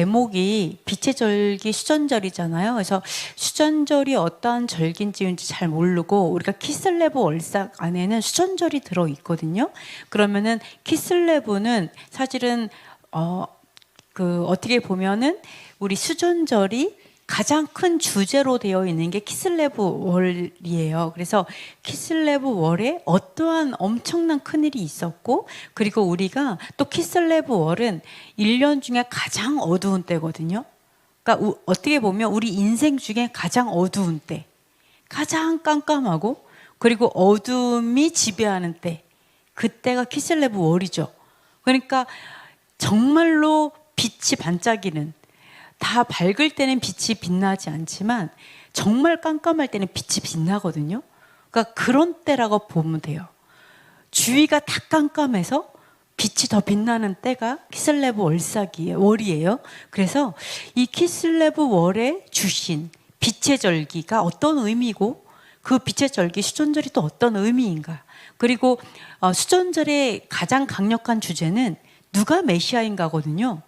제목이 빛의 절기 수전절이잖아요. 그래서 수전절이 어떠한 절기인지 잘 모르고 우리가 키슬레브 월삭 안에는 수전절이 들어있거든요. 그러면은 키슬레브는 사실은 어떻게 보면은 우리 수전절이 가장 큰 주제로 되어 있는 게 키슬레브 월이에요. 그래서 키슬레브 월에 어떠한 엄청난 큰일이 있었고, 그리고 우리가 또 키슬레브 월은 1년 중에 가장 어두운 때거든요. 그러니까 어떻게 보면 우리 인생 중에 가장 어두운 때, 가장 깜깜하고 그리고 어둠이 지배하는 때, 그때가 키슬레브 월이죠. 그러니까 정말로 빛이 반짝이는, 다 밝을 때는 빛이 빛나지 않지만 정말 깜깜할 때는 빛이 빛나거든요. 그러니까 그런 때라고 보면 돼요. 주위가 다 깜깜해서 빛이 더 빛나는 때가 키슬레브 월이에요. 그래서 이 키슬레브 월에 주신 빛의 절기가 어떤 의미고, 그 빛의 절기 수전절이 또 어떤 의미인가. 그리고 수전절의 가장 강력한 주제는 누가 메시아인가거든요.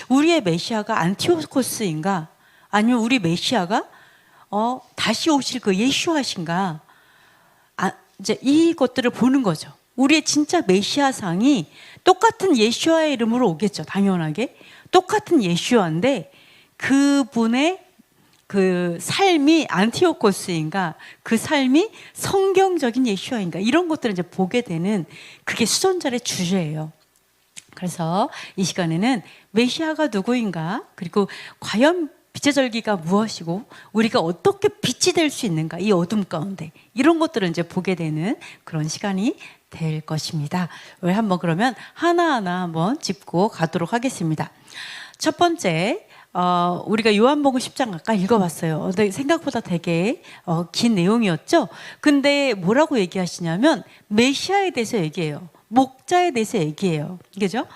우리의 메시아가 안티오코스인가, 아니면 우리 메시아가 다시 오실 그 예슈아신가. 이제 이것들을 보는 거죠. 우리의 진짜 메시아상이 똑같은 예슈아의 이름으로 오겠죠. 당연하게 똑같은 예슈아인데 그분의 그 삶이 안티오코스인가, 그 삶이 성경적인 예슈아인가, 이런 것들을 이제 보게 되는, 그게 수전절의 주제예요. 그래서 이 시간에는 메시아가 누구인가, 그리고 과연 빛의 절기가 무엇이고 우리가 어떻게 빛이 될 수 있는가, 이 어둠 가운데, 이런 것들을 이제 보게 되는 그런 시간이 될 것입니다. 우리 한번 그러면 하나하나 한번 짚고 가도록 하겠습니다. 첫 번째, 우리가 요한복음 10장 아까 읽어봤어요. 근데 생각보다 되게 긴 내용이었죠. 근데 뭐라고 얘기하시냐면 메시아에 대해서 얘기해요. 목자에 대해서 얘기해요. 그죠?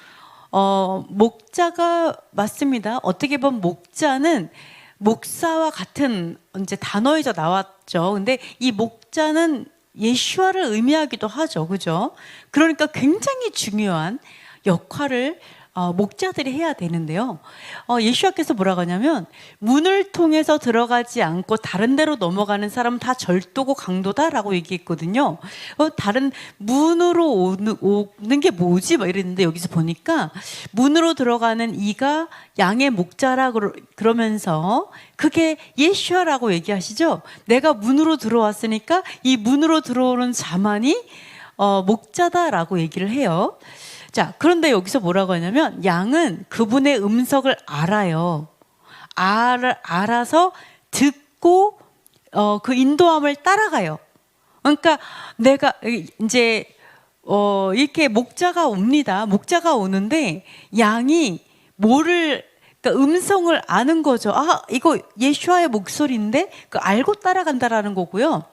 목자가 맞습니다. 어떻게 보면 목자는 목사와 같은 이제 단어에서 나왔죠. 근데 이 목자는 예수와를 의미하기도 하죠. 그죠? 그러니까 굉장히 중요한 역할을 목자들이 해야 되는데요. 예수와께서 뭐라고 하냐면, 문을 통해서 들어가지 않고 다른 데로 넘어가는 사람은 다 절도고 강도다라고 얘기했거든요. 다른 문으로 오는 게 뭐지? 막 이랬는데 여기서 보니까 문으로 들어가는 이가 양의 목자라 그러면서 그게 예수와라고 얘기하시죠. 내가 문으로 들어왔으니까 이 문으로 들어오는 자만이 목자다라고 얘기를 해요. 자, 그런데 여기서 뭐라고 하냐면, 양은 그분의 음성을 알아요. 알아서 듣고 그 인도함을 따라가요. 그러니까 내가 이제 이렇게 목자가 옵니다. 목자가 오는데 양이 그러니까 음성을 아는 거죠. 이거 예수와의 목소리인데 그 알고 따라간다라는 거고요.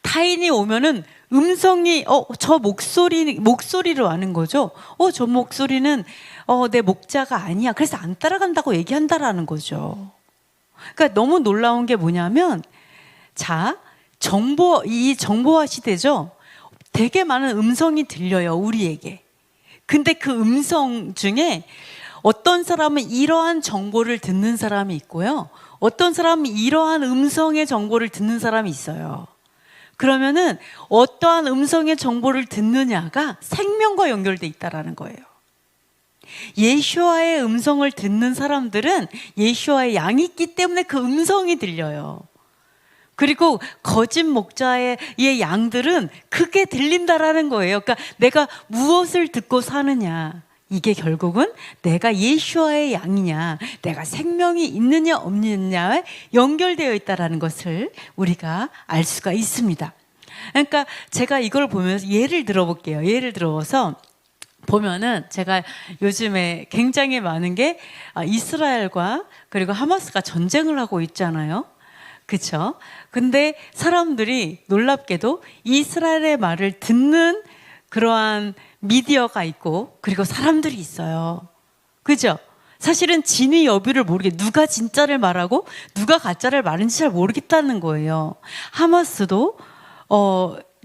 타인이 오면은 음성이 저 목소리로 아는 거죠. 저 목소리는 내 목자가 아니야. 그래서 안 따라간다고 얘기한다라는 거죠. 그러니까 너무 놀라운 게 뭐냐면, 자, 이 정보화 시대죠. 되게 많은 음성이 들려요, 우리에게. 근데 그 음성 중에 어떤 사람은 이러한 정보를 듣는 사람이 있고요. 어떤 사람은 이러한 음성의 정보를 듣는 사람이 있어요. 그러면은 어떠한 음성의 정보를 듣느냐가 생명과 연결돼 있다라는 거예요. 예수와의 음성을 듣는 사람들은 예수와의 양이 있기 때문에 그 음성이 들려요. 그리고 거짓 목자의 양들은 그게 들린다라는 거예요. 그러니까 내가 무엇을 듣고 사느냐, 이게 결국은 내가 예수와의 양이냐, 내가 생명이 있느냐 없느냐에 연결되어 있다는 것을 우리가 알 수가 있습니다. 그러니까 제가 이걸 보면서 예를 들어볼게요. 예를 들어서 보면은, 제가 요즘에 굉장히 많은 게 이스라엘과 그리고 하마스가 전쟁을 하고 있잖아요. 그렇죠? 근데 사람들이 놀랍게도 이스라엘의 말을 듣는 그러한 미디어가 있고, 그리고 사람들이 있어요. 그죠? 사실은 진위 여부를 누가 진짜를 말하고 누가 가짜를 말하는지 잘 모르겠다는 거예요. 하마스도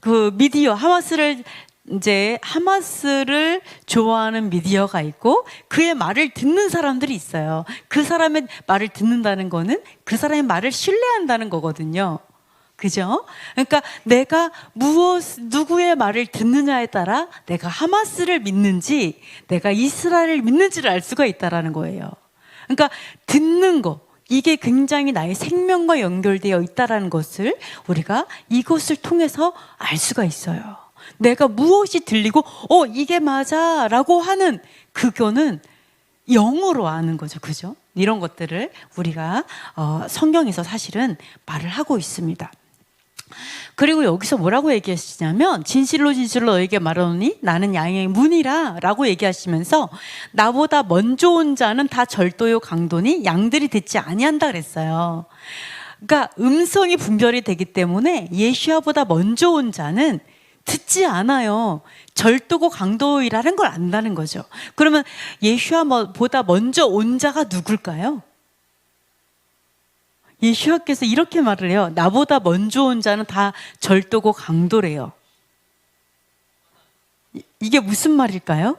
그 미디어, 하마스를 이제 하마스를 좋아하는 미디어가 있고 그의 말을 듣는 사람들이 있어요. 그 사람의 말을 듣는다는 거는 그 사람의 말을 신뢰한다는 거거든요. 그죠? 그러니까 내가 누구의 말을 듣느냐에 따라 내가 하마스를 믿는지 내가 이스라엘을 믿는지를 알 수가 있다라는 거예요. 그러니까 듣는 거, 이게 굉장히 나의 생명과 연결되어 있다라는 것을 우리가 이것을 통해서 알 수가 있어요. 내가 무엇이 들리고 이게 맞아 라고 하는 그거는 영어로 아는 거죠. 그죠? 이런 것들을 우리가 성경에서 사실은 말을 하고 있습니다. 그리고 여기서 뭐라고 얘기하시냐면 진실로 진실로 너에게 말하노니 나는 양의 문이라 라고 얘기하시면서 나보다 먼저 온 자는 다 절도요 강도니 양들이 듣지 아니한다 그랬어요. 그러니까 음성이 분별이 되기 때문에 예수야보다 먼저 온 자는 듣지 않아요. 절도고 강도이라는 걸 안다는 거죠. 그러면 예수야보다 먼저 온 자가 누굴까요? 예수야께서 이렇게 말을 해요. 나보다 먼저 온 자는 다 절도고 강도래요. 이게 무슨 말일까요?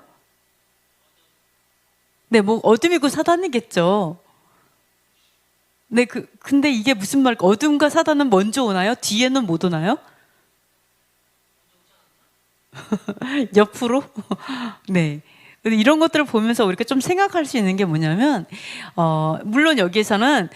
네, 뭐 어둠이고 사단이겠죠. 네, 근데 이게 무슨 말일까? 어둠과 사단은 먼저 오나요? 뒤에는 못 오나요? 옆으로? 네. 이런 것들을 보면서 우리가 좀 생각할 수 있는 게 뭐냐면, 물론 여기에서는,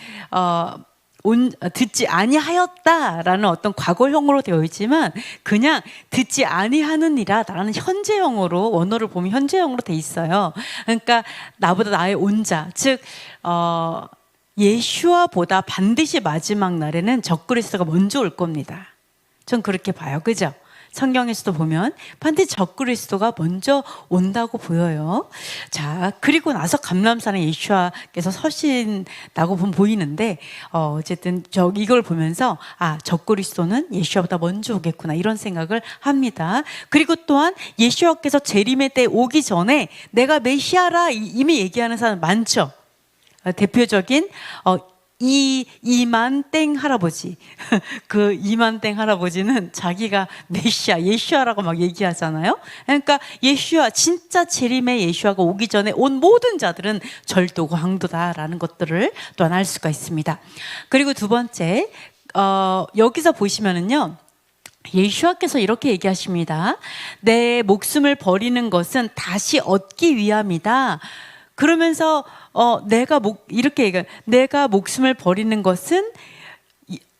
듣지 아니하였다라는 어떤 과거형으로 되어 있지만 그냥 듣지 아니하느니라 라는 현재형으로 원어를 보면 현재형으로 돼 있어요. 그러니까 나보다 나의 온자 즉 예수와보다 반드시 마지막 날에는 적그리스도가 먼저 올 겁니다. 전 그렇게 봐요. 그죠? 성경에서도 보면 반드시 적그리스도가 먼저 온다고 보여요. 자, 그리고 나서 감람산에 예수와께서 서신다고 보이는데 어쨌든 이걸 보면서 적그리스도는 예수와보다 먼저 오겠구나 이런 생각을 합니다. 그리고 또한 예수와께서 재림의 때 오기 전에 내가 메시아라 이미 얘기하는 사람 많죠. 대표적인 이만땡 할아버지. 그 이만땡 할아버지는 자기가 메시아, 예수아라고 막 얘기하잖아요. 그러니까 예수아, 진짜 재림의 예수아가 오기 전에 온 모든 자들은 절도고 강도다라는 것들을 또한 알 수가 있습니다. 그리고 두 번째, 여기서 보시면은요. 예수와께서 이렇게 얘기하십니다. 내 목숨을 버리는 것은 다시 얻기 위함이다. 그러면서 이렇게 얘기해요. 내가 목숨을 버리는 것은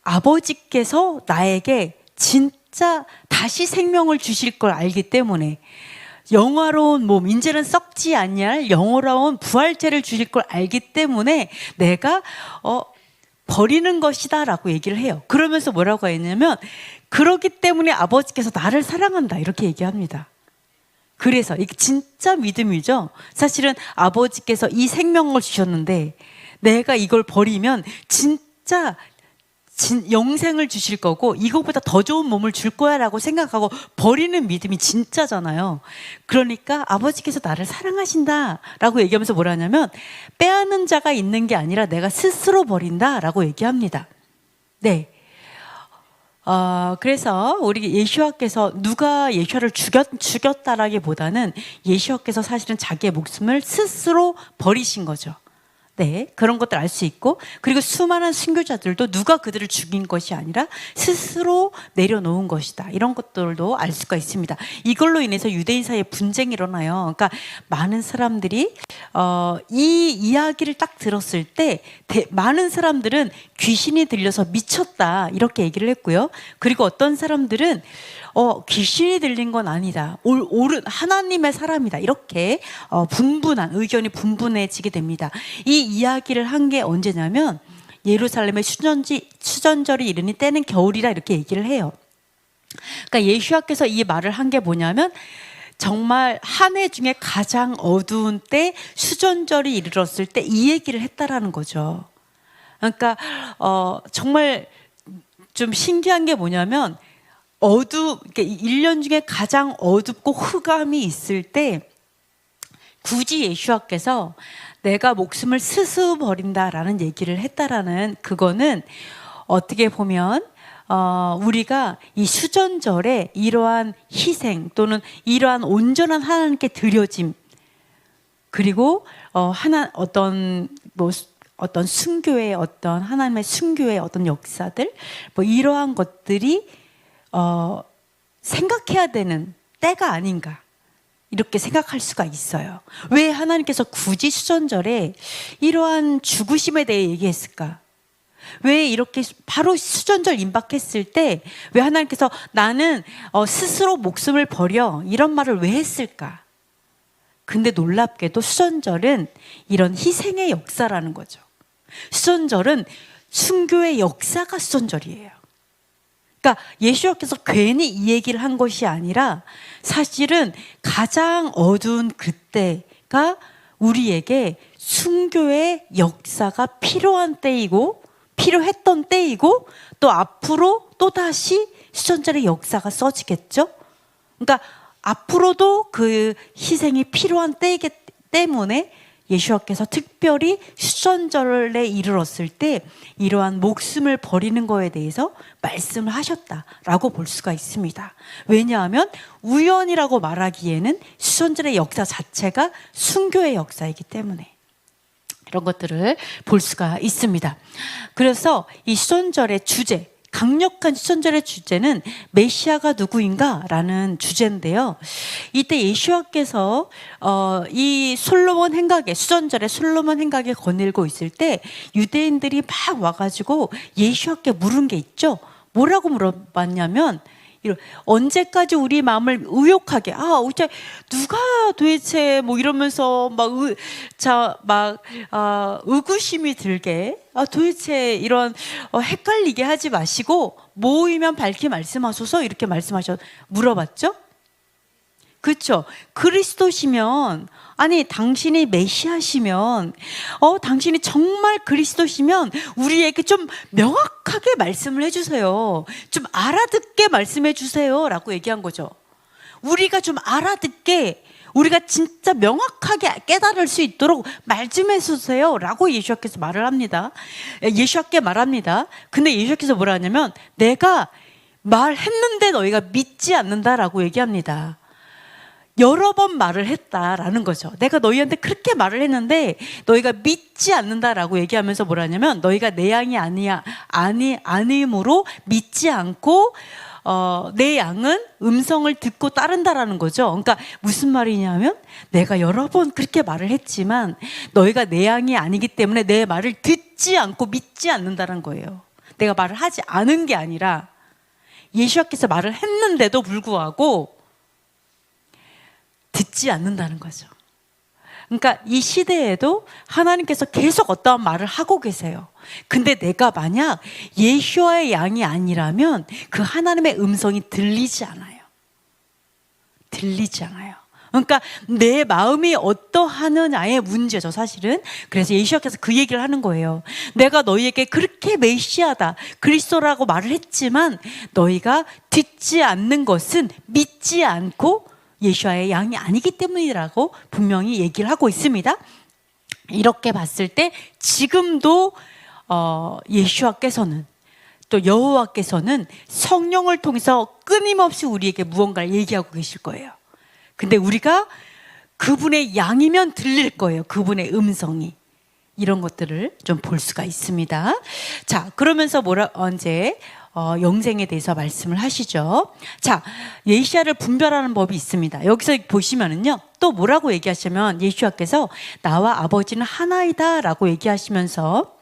아버지께서 나에게 진짜 다시 생명을 주실 걸 알기 때문에 영화로운 몸, 이제는 썩지 아니할 영원로운 부활체를 주실 걸 알기 때문에 내가 버리는 것이다 라고 얘기를 해요. 그러면서 뭐라고 했냐면 그렇기 때문에 아버지께서 나를 사랑한다 이렇게 얘기합니다. 그래서 이게 진짜 믿음이죠. 사실은 아버지께서 이 생명을 주셨는데 내가 이걸 버리면 진짜 영생을 주실 거고 이거보다 더 좋은 몸을 줄 거야 라고 생각하고 버리는 믿음이 진짜잖아요. 그러니까 아버지께서 나를 사랑하신다 라고 얘기하면서 뭐라 하냐면 빼앗는 자가 있는 게 아니라 내가 스스로 버린다 라고 얘기합니다. 네. 그래서 우리 예수와께서 누가 예수를 죽였다라기보다는 예수와께서 사실은 자기의 목숨을 스스로 버리신 거죠. 네, 그런 것들 알 수 있고 그리고 수많은 순교자들도 누가 그들을 죽인 것이 아니라 스스로 내려놓은 것이다. 이런 것들도 알 수가 있습니다. 이걸로 인해서 유대인 사이에 분쟁이 일어나요. 그러니까 많은 사람들이 이 이야기를 딱 들었을 때 많은 사람들은 귀신이 들려서 미쳤다 이렇게 얘기를 했고요. 그리고 어떤 사람들은 귀신이 들린 건 아니다. 옳은 하나님의 사람이다. 이렇게 의견이 분분해지게 됩니다. 이 이야기를 한 게 언제냐면 예루살렘의 수전절이 이르니 때는 겨울이라 이렇게 얘기를 해요. 그러니까 예수와께서 이 말을 한 게 뭐냐면 정말 한 해 중에 가장 어두운 때 수전절이 이르렀을 때 이 얘기를 했다라는 거죠. 그러니까 정말 좀 신기한 게 뭐냐면 그러니까 1년 중에 가장 어둡고 흑암이 있을 때 굳이 예수와께서 내가 목숨을 스스로 버린다라는 얘기를 했다라는 그거는 어떻게 보면 우리가 이 수전절에 이러한 희생 또는 이러한 온전한 하나님께 드려짐, 그리고 어떤 순교의 어떤 하나님의 순교의 어떤 역사들, 이러한 것들이 생각해야 되는 때가 아닌가, 이렇게 생각할 수가 있어요. 왜 하나님께서 굳이 수전절에 이러한 죽으심에 대해 얘기했을까? 왜 이렇게 바로 수전절 임박했을 때 왜 하나님께서 나는 스스로 목숨을 버려, 이런 말을 왜 했을까? 근데 놀랍게도 수전절은 이런 희생의 역사라는 거죠. 수전절은 순교의 역사가 수전절이에요. 그러니까 예수님께서 괜히 이 얘기를 한 것이 아니라 사실은 가장 어두운 그때가 우리에게 순교의 역사가 필요한 때이고 필요했던 때이고 또 앞으로 또다시 수전절의 역사가 써지겠죠. 그러니까 앞으로도 그 희생이 필요한 때이기 때문에 예수님께서 특별히 수전절에 이르렀을 때 이러한 목숨을 버리는 거에 대해서 말씀을 하셨다라고 볼 수가 있습니다. 왜냐하면 우연이라고 말하기에는 수전절의 역사 자체가 순교의 역사이기 때문에 이런 것들을 볼 수가 있습니다. 그래서 이 수전절의 주제, 강력한 수전절의 주제는 메시아가 누구인가? 라는 주제인데요. 이때 예수와께서 이 솔로몬 행각에, 수전절에 솔로몬 행각에 거닐고 있을 때 유대인들이 막 와가지고 예수와께 물은 게 있죠. 뭐라고 물어봤냐면 언제까지 우리 마음을 의욕하게, 누가 도대체 이러면서 의구심이 들게, 도대체 이런 헷갈리게 하지 마시고 모이면 밝히 말씀하소서, 이렇게 물어봤죠? 그렇죠? 그리스도시면, 아니 당신이 메시아시면, 당신이 정말 그리스도시면 우리에게 좀 명확하게 말씀을 해주세요. 좀 알아듣게 말씀해 주세요 라고 얘기한 거죠. 우리가 좀 알아듣게, 우리가 진짜 명확하게 깨달을 수 있도록 말 좀 해주세요 라고 예수님께서 말을 합니다. 예수님께 말합니다. 근데 예수님께서 뭐라 하냐면 내가 말했는데 너희가 믿지 않는다라고 얘기합니다. 여러 번 말을 했다라는 거죠. 내가 너희한테 그렇게 말을 했는데 너희가 믿지 않는다라고 얘기하면서 뭐라 하냐면 너희가 내 양이 아님으로 믿지 않고 내 양은 음성을 듣고 따른다라는 거죠. 그러니까 무슨 말이냐면 내가 여러 번 그렇게 말을 했지만 너희가 내 양이 아니기 때문에 내 말을 듣지 않고 믿지 않는다는 거예요. 내가 말을 하지 않은 게 아니라 예수님께서 말을 했는데도 불구하고 듣지 않는다는 거죠. 그러니까 이 시대에도 하나님께서 계속 어떠한 말을 하고 계세요. 근데 내가 만약 예수와의 양이 아니라면 그 하나님의 음성이 들리지 않아요. 들리지 않아요. 그러니까 내 마음이 어떠하느냐의 문제죠, 사실은. 그래서 예수님께서 그 얘기를 하는 거예요. 내가 너희에게 그렇게 메시아다, 그리스도라고 말을 했지만 너희가 듣지 않는 것은 믿지 않고 예수와의 양이 아니기 때문이라고 분명히 얘기를 하고 있습니다. 이렇게 봤을 때 지금도 예수와께서는 또 여호와께서는 성령을 통해서 끊임없이 우리에게 무언가를 얘기하고 계실 거예요. 근데 우리가 그분의 양이면 들릴 거예요. 그분의 음성이. 이런 것들을 좀 볼 수가 있습니다. 자, 그러면서 언제 영생에 대해서 말씀을 하시죠. 자, 예시아를 분별하는 법이 있습니다. 여기서 보시면은요, 또 뭐라고 얘기하시면 예수님께서 나와 아버지는 하나이다 라고 얘기하시면서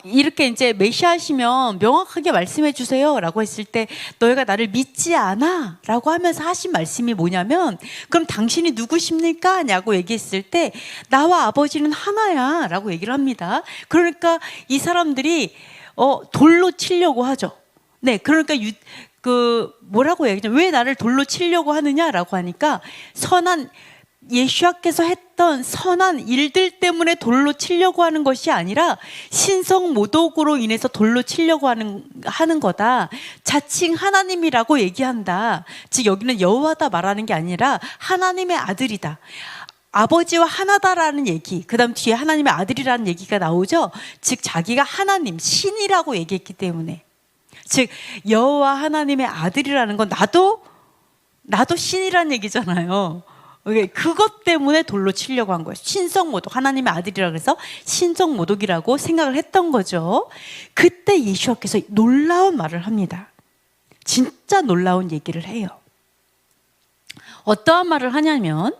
이렇게 이제 메시아시면 명확하게 말씀해 주세요 라고 했을 때 너희가 나를 믿지 않아 라고 하면서 하신 말씀이 뭐냐면 그럼 당신이 누구십니까? 냐고 얘기했을 때 나와 아버지는 하나야 라고 얘기를 합니다. 그러니까 이 사람들이 돌로 치려고 하죠. 네, 그러니까 뭐라고 얘기하죠? 왜 나를 돌로 치려고 하느냐라고 하니까 예수님께서 했던 선한 일들 때문에 돌로 치려고 하는 것이 아니라 신성 모독으로 인해서 돌로 치려고 하는 거다. 자칭 하나님이라고 얘기한다. 즉 여기는 여호와다 말하는 게 아니라 하나님의 아들이다. 아버지와 하나다라는 얘기, 그 다음 뒤에 하나님의 아들이라는 얘기가 나오죠. 즉 자기가 하나님, 신이라고 얘기했기 때문에 즉 여호와 하나님의 아들이라는 건 나도 신이란 얘기잖아요. 그것 때문에 돌로 치려고 한 거예요. 신성모독, 하나님의 아들이라 그래서 신성모독이라고 생각을 했던 거죠. 그때 예수와께서 놀라운 말을 합니다. 진짜 놀라운 얘기를 해요. 어떠한 말을 하냐면,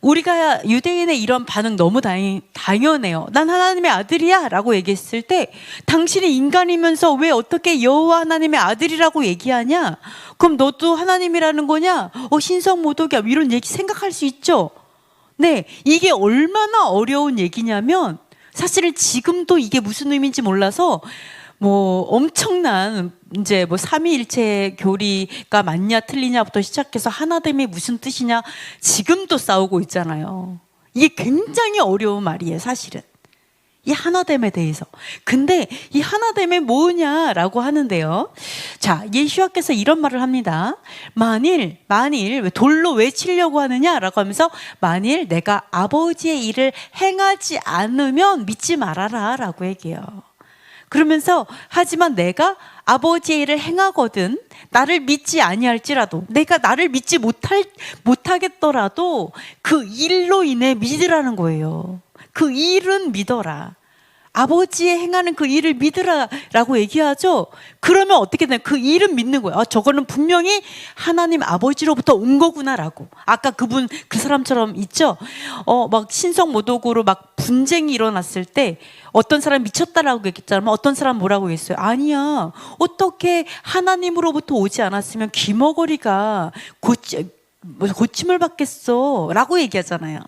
우리가 유대인의 이런 반응 너무 당연해요. 난 하나님의 아들이야 라고 얘기했을 때, 당신이 인간이면서 왜 어떻게 여호와 하나님의 아들이라고 얘기하냐? 그럼 너도 하나님이라는 거냐? 신성모독이야, 이런 얘기 생각할 수 있죠. 네, 이게 얼마나 어려운 얘기냐면, 사실은 지금도 이게 무슨 의미인지 몰라서 엄청난 이제 삼위일체 교리가 맞냐 틀리냐부터 시작해서 하나됨이 무슨 뜻이냐 지금도 싸우고 있잖아요. 이게 굉장히 어려운 말이에요, 사실은. 이 하나됨에 대해서. 근데 이 하나됨이 뭐냐라고 하는데요. 자, 예수와께서 이런 말을 합니다. 만일 돌로 왜 치려고 하느냐라고 하면서, 만일 내가 아버지의 일을 행하지 않으면 믿지 말아라 라고 얘기해요. 그러면서, 하지만 내가 아버지의 일을 행하거든 나를 믿지 아니할지라도, 내가 나를 믿지 못하겠더라도 그 일로 인해 믿으라는 거예요. 그 일은 믿어라. 아버지의 행하는 그 일을 믿으라라고 얘기하죠. 그러면 어떻게 되나? 그 일은 믿는 거예요. 저거는 분명히 하나님 아버지로부터 온 거구나라고. 아까 그 사람처럼 있죠. 막 신성모독으로 막 분쟁이 일어났을 때 어떤 사람 미쳤다라고 얘기했잖아요. 어떤 사람 뭐라고 했어요? 아니야. 어떻게 하나님으로부터 오지 않았으면 귀머거리가 고침을 받겠어? 라고 얘기하잖아요.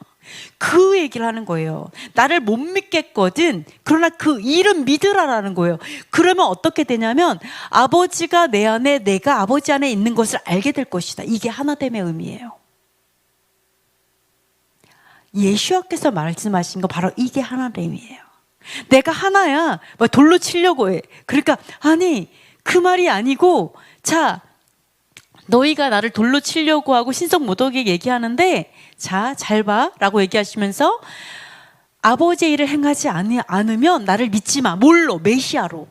그 얘기를 하는 거예요. 나를 못 믿겠거든. 그러나 그 일은 믿으라라는 거예요. 그러면 어떻게 되냐면, 아버지가 내 안에, 내가 아버지 안에 있는 것을 알게 될 것이다. 이게 하나됨의 의미예요. 예수와께서 말씀하신 거 바로 이게 하나됨이에요. 내가 하나야. 돌로 치려고 해. 그러니까 아니, 그 말이 아니고, 자, 너희가 나를 돌로 치려고 하고 신성모독에게 얘기하는데, 자, 잘 봐 라고 얘기하시면서, 아버지의 일을 행하지 않으면 나를 믿지 마. 뭘로? 메시아로.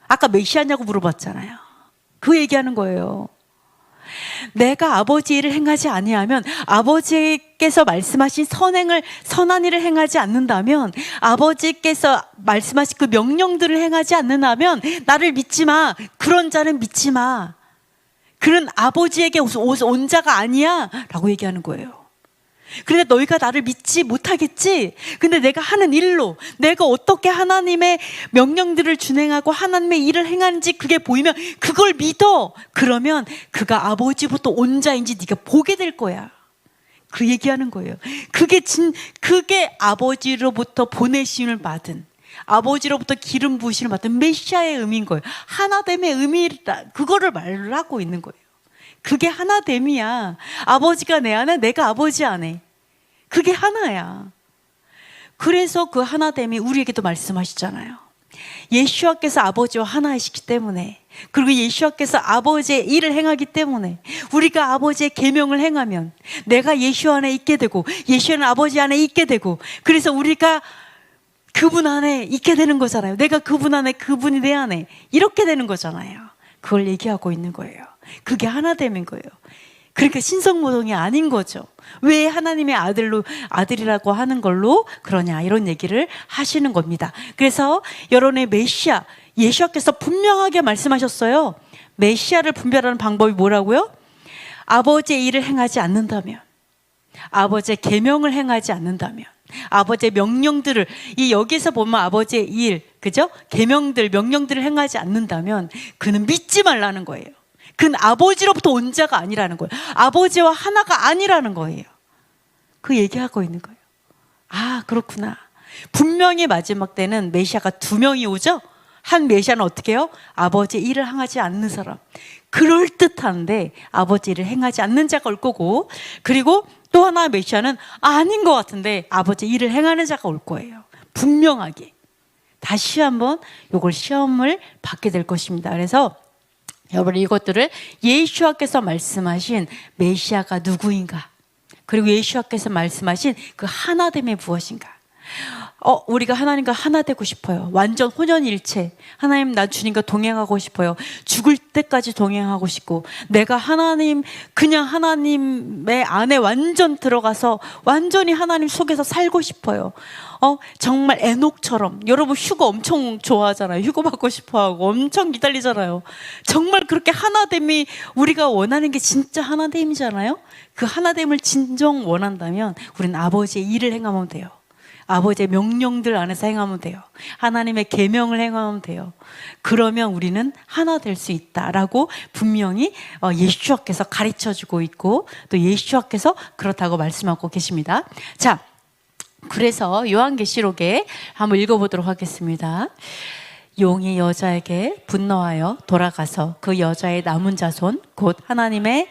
아까 메시아냐고 물어봤잖아요. 그 얘기하는 거예요. 내가 아버지의 일을 행하지 아니하면, 아버지께서 말씀하신 선한 일을 행하지 않는다면, 아버지께서 말씀하신 그 명령들을 행하지 않는다면 나를 믿지 마. 그런 자는 믿지 마. 그는 아버지에게 온 자가 아니야 라고 얘기하는 거예요. 그런데 너희가 나를 믿지 못하겠지? 근데 내가 하는 일로, 내가 어떻게 하나님의 명령들을 준행하고 하나님의 일을 행하는지 그게 보이면 그걸 믿어. 그러면 그가 아버지부터 온 자인지 네가 보게 될 거야. 그 얘기하는 거예요. 그게 아버지로부터 보내심을 받은, 아버지로부터 기름 부으심을 받은 메시아의 의미인 거예요. 하나됨의 의미라, 그거를 말을 하고 있는 거예요. 그게 하나됨이야. 아버지가 내 안에, 내가 아버지 안에. 그게 하나야. 그래서 그 하나됨이 우리에게도 말씀하시잖아요. 예수와께서 아버지와 하나이시기 때문에, 그리고 예수와께서 아버지의 일을 행하기 때문에, 우리가 아버지의 계명을 행하면 내가 예수 안에 있게 되고, 예수는 아버지 안에 있게 되고, 그래서 우리가 그분 안에 있게 되는 거잖아요. 내가 그분 안에, 그분이 내 안에, 이렇게 되는 거잖아요. 그걸 얘기하고 있는 거예요. 그게 하나됨인 거예요. 그러니까 신성모독이 아닌 거죠. 왜 하나님의 아들이라고 하는 걸로 그러냐, 이런 얘기를 하시는 겁니다. 그래서 여러분의 메시아, 예수께서 분명하게 말씀하셨어요. 메시아를 분별하는 방법이 뭐라고요? 아버지의 일을 행하지 않는다면, 아버지의 계명을 행하지 않는다면, 아버지의 명령들을, 여기서 보면 아버지의 일, 그죠? 계명들, 명령들을 행하지 않는다면 그는 믿지 말라는 거예요. 그는 아버지로부터 온 자가 아니라는 거예요. 아버지와 하나가 아니라는 거예요. 그 얘기하고 있는 거예요. 아, 그렇구나. 분명히 마지막 때는 메시아가 2명이 오죠? 한 메시아는 어떻게 해요? 아버지의 일을 행하지 않는 사람. 그럴듯한데 아버지 일을 행하지 않는 자가 올 거고, 그리고 또 하나 메시아는 아닌 것 같은데 아버지 일을 행하는 자가 올 거예요. 분명하게. 다시 한번 이걸 시험을 받게 될 것입니다. 그래서 여러분, 이것들을 예수와께서 말씀하신 메시아가 누구인가, 그리고 예수와께서 말씀하신 그 하나됨이 무엇인가, 우리가 하나님과 하나 되고 싶어요. 완전 혼연일체. 하나님, 나 주님과 동행하고 싶어요. 죽을 때까지 동행하고 싶고, 내가 그냥 하나님의 안에 완전 들어가서 완전히 하나님 속에서 살고 싶어요. 정말 에녹처럼. 여러분 휴거 엄청 좋아하잖아요. 휴거 받고 싶어 하고 엄청 기다리잖아요. 정말 그렇게 하나됨이 우리가 원하는 게 진짜 하나됨이잖아요. 그 하나됨을 진정 원한다면 우리는 아버지의 일을 행하면 돼요. 아버지의 명령들 안에서 행하면 돼요. 하나님의 계명을 행하면 돼요. 그러면 우리는 하나 될 수 있다라고 분명히 예수님께서 가르쳐주고 있고, 또 예수님께서 그렇다고 말씀하고 계십니다. 자, 그래서 요한계시록에 한번 읽어보도록 하겠습니다. 용이 여자에게 분노하여 돌아가서 그 여자의 남은 자손 곧 하나님의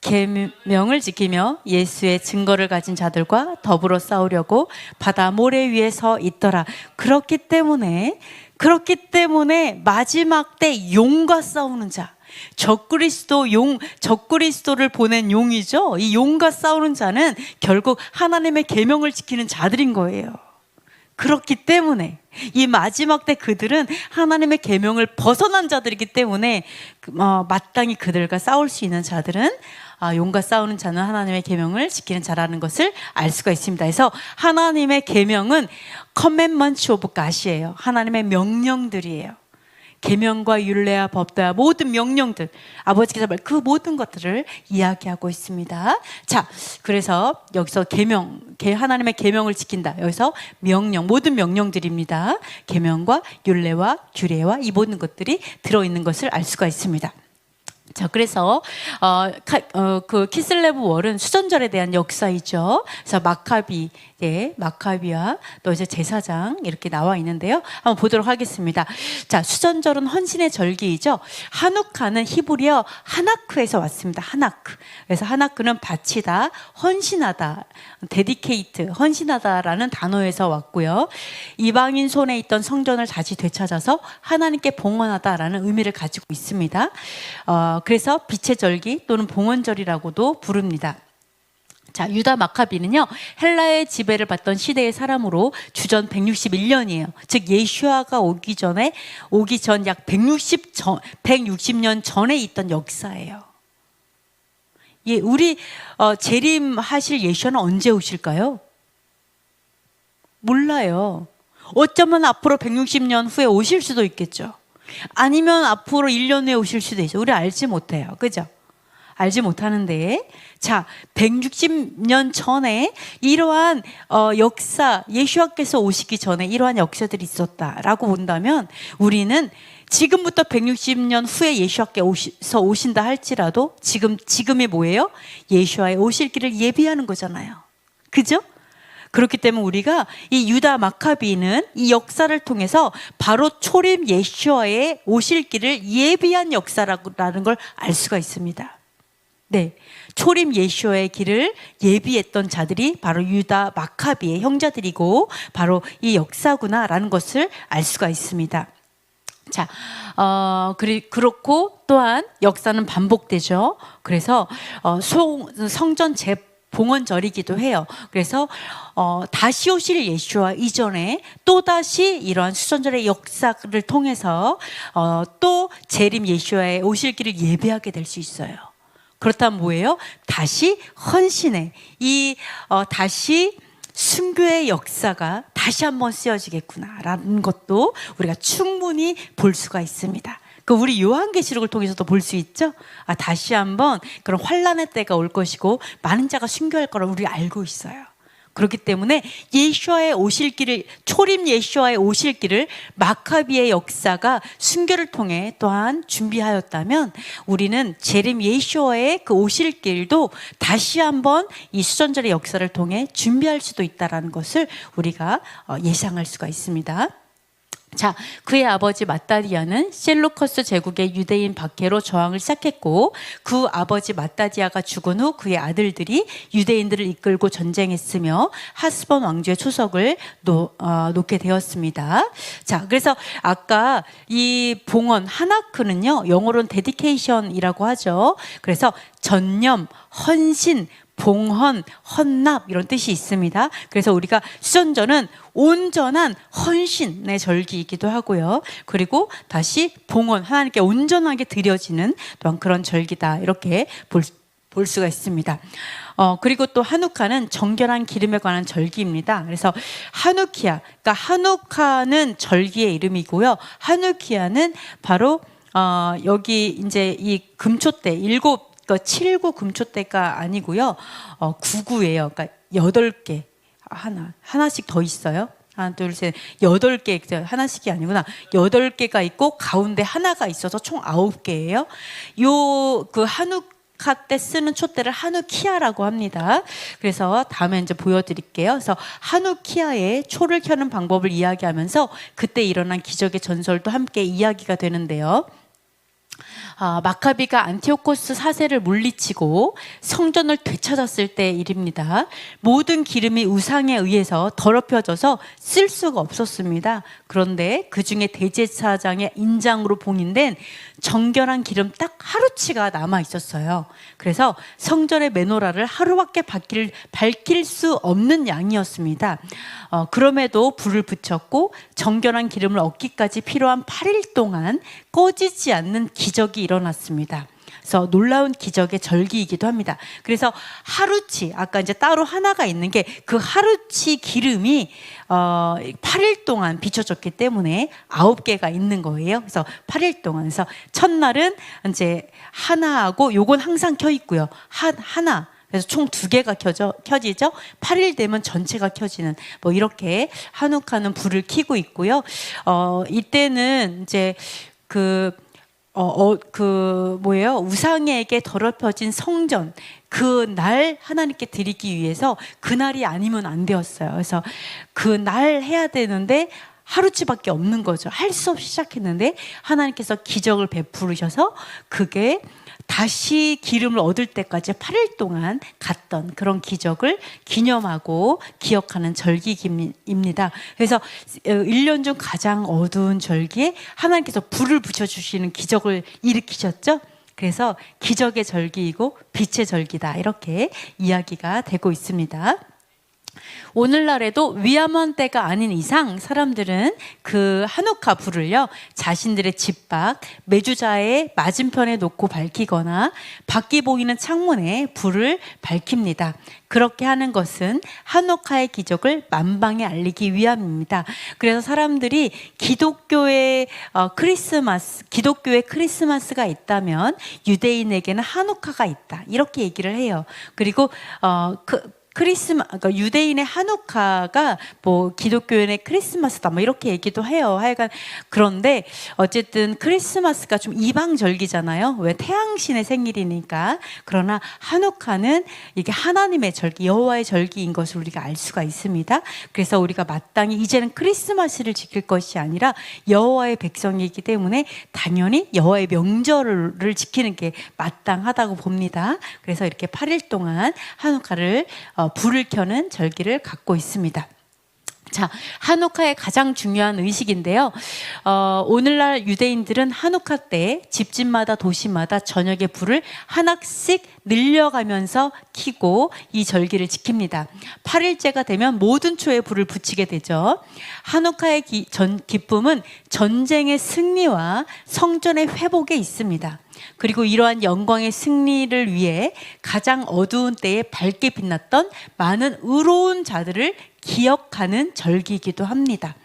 계명을 지키며 예수의 증거를 가진 자들과 더불어 싸우려고 바다 모래 위에 서 있더라. 그렇기 때문에 마지막 때 용과 싸우는 자, 적그리스도를 보낸 용이죠. 이 용과 싸우는 자는 결국 하나님의 계명을 지키는 자들인 거예요. 그렇기 때문에 이 마지막 때 그들은 하나님의 계명을 벗어난 자들이기 때문에 마땅히 그들과 싸울 수 있는 자들은 용과 싸우는 자는 하나님의 계명을 지키는 자라는 것을 알 수가 있습니다. 그래서 하나님의 계명은 commandments of God이에요. 하나님의 명령들이에요. 계명과 율례와 법도와 모든 명령들, 아버지께서 그 모든 것들을 이야기하고 있습니다. 자, 그래서 여기서 하나님의 계명을 지킨다. 여기서 명령, 모든 명령들입니다. 계명과 율례와 규례와 이 모든 것들이 들어있는 것을 알 수가 있습니다. 자, 그래서 그 키슬레브 월은 수전절에 대한 역사이죠. 그래서 마카비와 또 이제 제사장 이렇게 나와 있는데요. 한번 보도록 하겠습니다. 자, 수전절은 헌신의 절기이죠. 하누카는 히브리어 하나크에서 왔습니다. 하나크. 그래서 하나크는 바치다, 헌신하다, 데디케이트, 헌신하다라는 단어에서 왔고요. 이방인 손에 있던 성전을 다시 되찾아서 하나님께 봉헌하다라는 의미를 가지고 있습니다. 그래서 빛의 절기 또는 봉헌절이라고도 부릅니다. 자, 유다 마카비는요, 헬라의 지배를 받던 시대의 사람으로 주전 161년이에요. 즉 예수아가 오기 전 약 160년 전에 있던 역사예요. 예, 우리 재림하실 예수아는 언제 오실까요? 몰라요. 어쩌면 앞으로 160년 후에 오실 수도 있겠죠. 아니면 앞으로 1년 후에 오실 수도 있어요. 우리 알지 못해요. 그죠? 알지 못하는데, 자, 160년 전에 이러한 역사, 예수님께서 오시기 전에 이러한 역사들이 있었다라고 본다면 우리는 지금부터 160년 후에 예수님께서 오신다 할지라도 지금이 뭐예요? 예수와의 오실 길을 예비하는 거잖아요. 그죠? 그렇기 때문에 우리가 이 유다 마카비는 이 역사를 통해서 바로 초림 예수와의 오실 길을 예비한 역사라는 걸 알 수가 있습니다. 네, 초림 예수와의 길을 예비했던 자들이 바로 유다 마카비의 형제들이고 바로 이 역사구나라는 것을 알 수가 있습니다. 자, 그렇고 또한 역사는 반복되죠. 그래서 성전 봉헌절이기도 해요. 그래서 다시 오실 예수와 이전에 또다시 이러한 수전절의 역사를 통해서 또 재림 예수와의 오실 길을 예배하게 될 수 있어요. 그렇다면 뭐예요? 다시 헌신의 다시 순교의 역사가 다시 한번 쓰여지겠구나라는 것도 우리가 충분히 볼 수가 있습니다. 우리 요한계시록을 통해서도 볼 수 있죠. 다시 한번 그런 환란의 때가 올 것이고 많은 자가 순교할 거라고 우리 알고 있어요. 그렇기 때문에 예수와의 오실 길을, 초림 예수와의 오실 길을 마카비의 역사가 순교를 통해 또한 준비하였다면 우리는 재림 예수와의 그 오실 길도 다시 한번 이 수전절의 역사를 통해 준비할 수도 있다는 것을 우리가 예상할 수가 있습니다. 자, 그의 아버지 마따디아는 셀루커스 제국의 유대인 박해로 저항을 시작했고 그 아버지 마따디아가 죽은 후 그의 아들들이 유대인들을 이끌고 전쟁했으며 하스본 왕조의 초석을 놓게 되었습니다. 자, 그래서 아까 이 봉헌 하나크는요, 영어로는 데디케이션이라고 하죠. 그래서 전념, 헌신, 봉헌, 헌납 이런 뜻이 있습니다. 그래서 우리가 수전절은 온전한 헌신의 절기이기도 하고요. 그리고 다시 봉헌, 하나님께 온전하게 드려지는 또한 그런 절기다, 이렇게 볼 수가 있습니다. 그리고 또 하누카는 정결한 기름에 관한 절기입니다. 그래서 하누키아, 그러니까 하누카는 절기의 이름이고요. 하누키아는 바로 여기 이제 이 금초대 7구 금초대가 아니고요. 9구예요. 그러니까 8개. 하나씩 더 있어요. 하나, 둘, 셋, 8개, 하나씩이 아니구나. 8개가 있고 가운데 하나가 있어서 총 9개예요. 그 하누카 때 쓰는 촛대를 하누키아라고 합니다. 그래서 다음에 이제 보여드릴게요. 그래서 하누키아의 초를 켜는 방법을 이야기하면서 그때 일어난 기적의 전설도 함께 이야기가 되는데요. 마카비가 안티오코스 4세를 물리치고 성전을 되찾았을 때 일입니다. 모든 기름이 우상에 의해서 더럽혀져서 쓸 수가 없었습니다. 그런데 그 중에 대제사장의 인장으로 봉인된 정결한 기름 딱 하루치가 남아 있었어요. 그래서 성전의 메노라를 하루밖에 밝힐 수 없는 양이었습니다. 그럼에도 불을 붙였고 정결한 기름을 얻기까지 필요한 8일 동안 꺼지지 않는 기적이 일어났습니다. 그래서 놀라운 기적의 절기이기도 합니다. 그래서 하루치, 아까 이제 따로 하나가 있는 게 그 하루치 기름이 8일 동안 비춰졌기 때문에 9개가 있는 거예요. 그래서 8일 동안. 그래서 첫날은 이제 하나하고 요건 항상 켜 있고요. 하나. 그래서 총 2개가 켜지죠. 8일 되면 전체가 켜지는, 뭐 이렇게 하누카는 불을 켜고 있고요. 이때는 이제 우상에게 더럽혀진 성전, 그 날 하나님께 드리기 위해서 그날이 아니면 안 되었어요. 그래서 그날 해야 되는데 하루치밖에 없는 거죠. 할 수 없이 시작했는데 하나님께서 기적을 베푸셔서 그게 다시 기름을 얻을 때까지 8일 동안 갔던 그런 기적을 기념하고 기억하는 절기입니다. 그래서 1년 중 가장 어두운 절기에 하나님께서 불을 붙여주시는 기적을 일으키셨죠. 그래서 기적의 절기이고 빛의 절기다, 이렇게 이야기가 되고 있습니다. 오늘날에도 위암한 때가 아닌 이상 사람들은 그 하누카 불을요, 자신들의 집 밖 메주자의 맞은편에 놓고 밝히거나 밖이 보이는 창문에 불을 밝힙니다. 그렇게 하는 것은 하누카의 기적을 만방에 알리기 위함입니다. 그래서 사람들이 기독교의 크리스마스가 있다면 유대인에게는 하누카가 있다, 이렇게 얘기를 해요. 그리고 그러니까 유대인의 하누카가 뭐 기독교인의 크리스마스다, 뭐 이렇게 얘기도 해요. 하여간 그런데 어쨌든 크리스마스가 좀 이방절기잖아요. 왜? 태양신의 생일이니까. 그러나 하누카는 이게 하나님의 절기, 여호와의 절기인 것을 우리가 알 수가 있습니다. 그래서 우리가 마땅히 이제는 크리스마스를 지킬 것이 아니라 여호와의 백성이기 때문에 당연히 여호와의 명절을 지키는 게 마땅하다고 봅니다. 그래서 이렇게 8일 동안 하누카를 불을 켜는 절기를 갖고 있습니다. 자, 하누카의 가장 중요한 의식인데요. 오늘날 유대인들은 하누카 때 집집마다 도시마다 저녁에 불을 하나씩 늘려가면서 켜고 이 절기를 지킵니다. 8일째가 되면 모든 초에 불을 붙이게 되죠. 하누카의 기쁨은 전쟁의 승리와 성전의 회복에 있습니다. 그리고 이러한 영광의 승리를 위해 가장 어두운 때에 밝게 빛났던 많은 의로운 자들을 기억하는 절기이기도 합니다.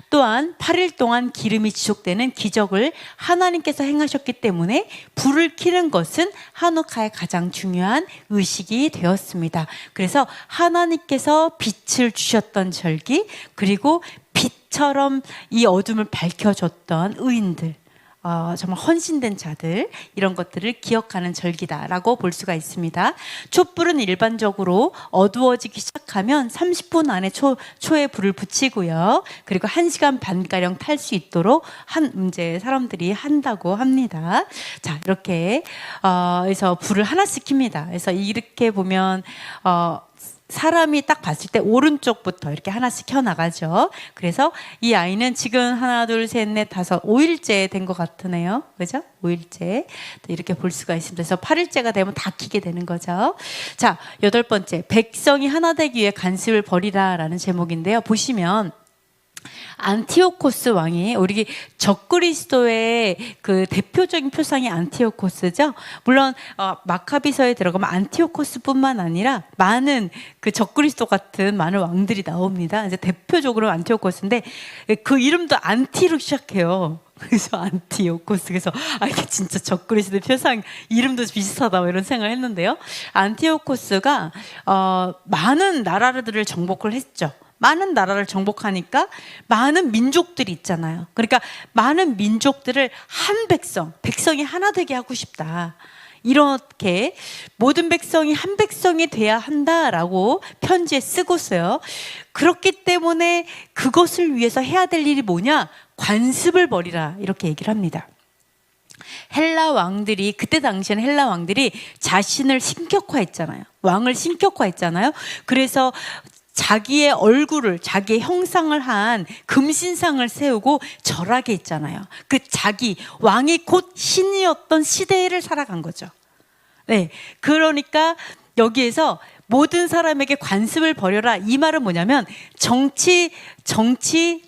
또한 8일 동안 기름이 지속되는 기적을 하나님께서 행하셨기 때문에 불을 켜는 것은 하누카의 가장 중요한 의식이 되었습니다. 그래서 하나님께서 빛을 주셨던 절기, 그리고 빛처럼 이 어둠을 밝혀줬던 의인들, 정말 헌신된 자들, 이런 것들을 기억하는 절기다라고 볼 수가 있습니다. 촛불은 일반적으로 어두워지기 시작하면 30분 안에 초에 불을 붙이고요. 그리고 1시간 반가량 탈 수 있도록 이제 사람들이 한다고 합니다. 자, 이렇게 해서 불을 하나씩 켭니다. 그래서 이렇게 보면 사람이 딱 봤을 때 오른쪽부터 이렇게 하나씩 켜나가죠. 그래서 이 아이는 지금 하나, 둘, 셋, 넷, 다섯, 5일째 된 것 같으네요. 그죠? 5일째. 이렇게 볼 수가 있습니다. 그래서 8일째가 되면 다 키게 되는 거죠. 자, 8번째. 백성이 하나 되기 위해 간습을 벌이라 라는 제목인데요. 보시면 안티오코스 왕이 우리 적그리스도의 그 대표적인 표상이 안티오코스죠. 물론 마카비서에 들어가면 안티오코스뿐만 아니라 많은 그 적그리스도 같은 많은 왕들이 나옵니다. 이제 대표적으로 안티오코스인데 그 이름도 안티로 시작해요. 그래서 안티오코스. 그래서 이게 진짜 적그리스도의 표상 이름도 비슷하다 이런 생각을 했는데요. 안티오코스가 많은 나라들을 정복을 했죠. 많은 나라를 정복하니까 많은 민족들이 있잖아요. 그러니까 많은 민족들을 한 백성이 하나 되게 하고 싶다. 이렇게 모든 백성이 한 백성이 돼야 한다라고 편지에 쓰고서요. 그렇기 때문에 그것을 위해서 해야 될 일이 뭐냐? 관습을 벌이라 이렇게 얘기를 합니다. 헬라 왕들이 그때 당시에는 헬라 왕들이 자신을 신격화했잖아요. 왕을 신격화했잖아요. 그래서 자기의 얼굴을, 자기의 형상을 한 금신상을 세우고 절하게 했잖아요. 그 자기, 왕이 곧 신이었던 시대를 살아간 거죠. 네. 그러니까 여기에서 모든 사람에게 관습을 벌여라. 이 말은 뭐냐면 종교, 정치,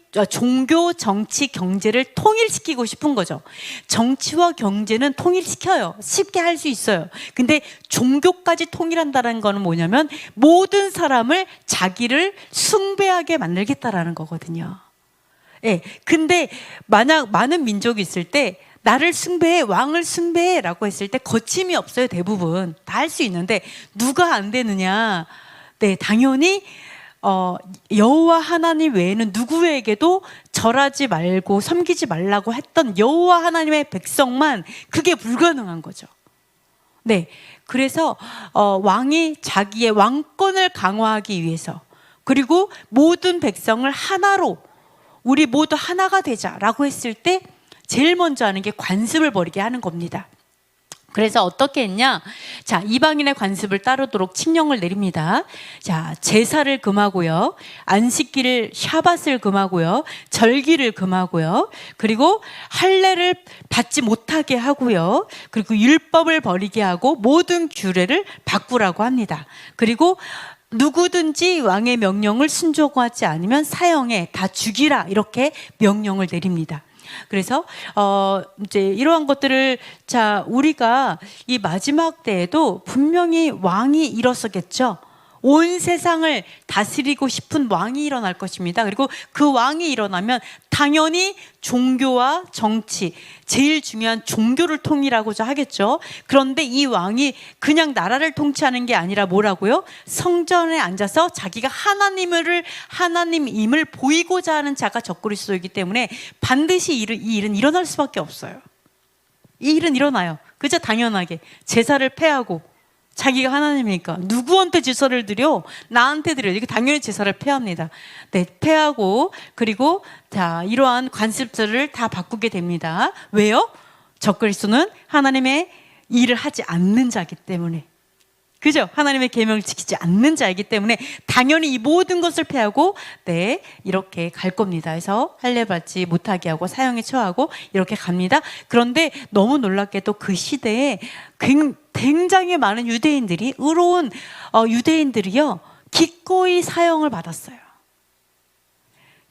경제를 통일시키고 싶은 거죠. 정치와 경제는 통일시켜요. 쉽게 할 수 있어요. 근데 종교까지 통일한다는 거는 뭐냐면 모든 사람을 자기를 숭배하게 만들겠다라는 거거든요. 예. 근데 만약 많은 민족이 있을 때 나를 숭배해, 왕을 숭배해 라고 했을 때 거침이 없어요. 대부분 다 할 수 있는데 누가 안 되느냐? 네, 당연히 여호와 하나님 외에는 누구에게도 절하지 말고 섬기지 말라고 했던 여호와 하나님의 백성만 그게 불가능한 거죠. 네, 그래서 왕이 자기의 왕권을 강화하기 위해서 그리고 모든 백성을 하나로 우리 모두 하나가 되자라고 했을 때 제일 먼저 하는 게 관습을 벌이게 하는 겁니다. 그래서 어떻게 했냐? 자, 이방인의 관습을 따르도록 칙령을 내립니다. 자, 제사를 금하고요. 안식기를 샤밧을 금하고요. 절기를 금하고요. 그리고 할례를 받지 못하게 하고요. 그리고 율법을 버리게 하고 모든 규례를 바꾸라고 합니다. 그리고 누구든지 왕의 명령을 순종하지 않으면 사형에 다 죽이라 이렇게 명령을 내립니다. 그래서 이제 이러한 것들을 우리가 이 마지막 때에도 분명히 왕이 일어서겠죠. 온 세상을 다스리고 싶은 왕이 일어날 것입니다. 그리고 그 왕이 일어나면 당연히 종교와 정치, 제일 중요한 종교를 통일하고자 하겠죠. 그런데 이 왕이 그냥 나라를 통치하는 게 아니라 뭐라고요? 성전에 앉아서 자기가 하나님임을 보이고자 하는 자가 적그리스도이기 때문에 반드시 이 일은 일어날 수밖에 없어요. 이 일은 일어나요. 그저 당연하게 제사를 폐하고 자기가 하나님이니까 누구한테 제사를 드려? 나한테 드려. 이게 당연히 제사를 폐합니다. 네, 폐하고 그리고 이러한 관습들을 다 바꾸게 됩니다. 왜요? 적그리스도는 하나님의 일을 하지 않는 자이기 때문에. 그죠? 하나님의 계명을 지키지 않는 자이기 때문에 당연히 이 모든 것을 폐하고 이렇게 갈 겁니다. 그래서 할례 받지 못하게 하고 사형에 처하고 이렇게 갑니다. 그런데 너무 놀랍게도 그 시대에 굉장히 많은 유대인들이 의로운 유대인들이요 기꺼이 사형을 받았어요.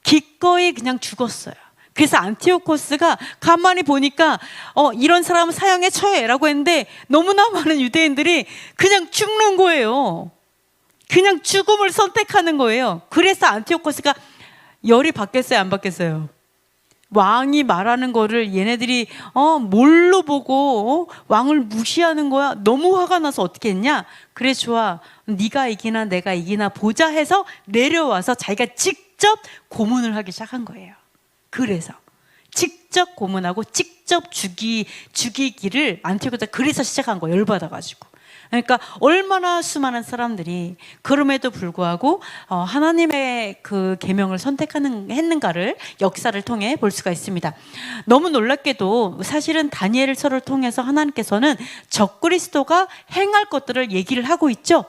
기꺼이 그냥 죽었어요. 그래서 안티오코스가 가만히 보니까 이런 사람은 사형에 처해라고 했는데 너무나 많은 유대인들이 그냥 죽는 거예요. 그냥 죽음을 선택하는 거예요. 그래서 안티오코스가 열이 받겠어요, 안 받겠어요? 왕이 말하는 거를 얘네들이 뭘로 보고 왕을 무시하는 거야? 너무 화가 나서 어떻게 했냐? 그래 좋아, 네가 이기나 내가 이기나 보자 해서 내려와서 자기가 직접 고문을 하기 시작한 거예요. 그래서 직접 고문하고 직접 죽이기를 안티오코스가 그래서 시작한 거예요. 열받아가지고. 그러니까 얼마나 수많은 사람들이 그럼에도 불구하고 하나님의 그 계명을 했는가를 역사를 통해 볼 수가 있습니다. 너무 놀랍게도 사실은 다니엘서를 통해서 하나님께서는 적그리스도가 행할 것들을 얘기를 하고 있죠.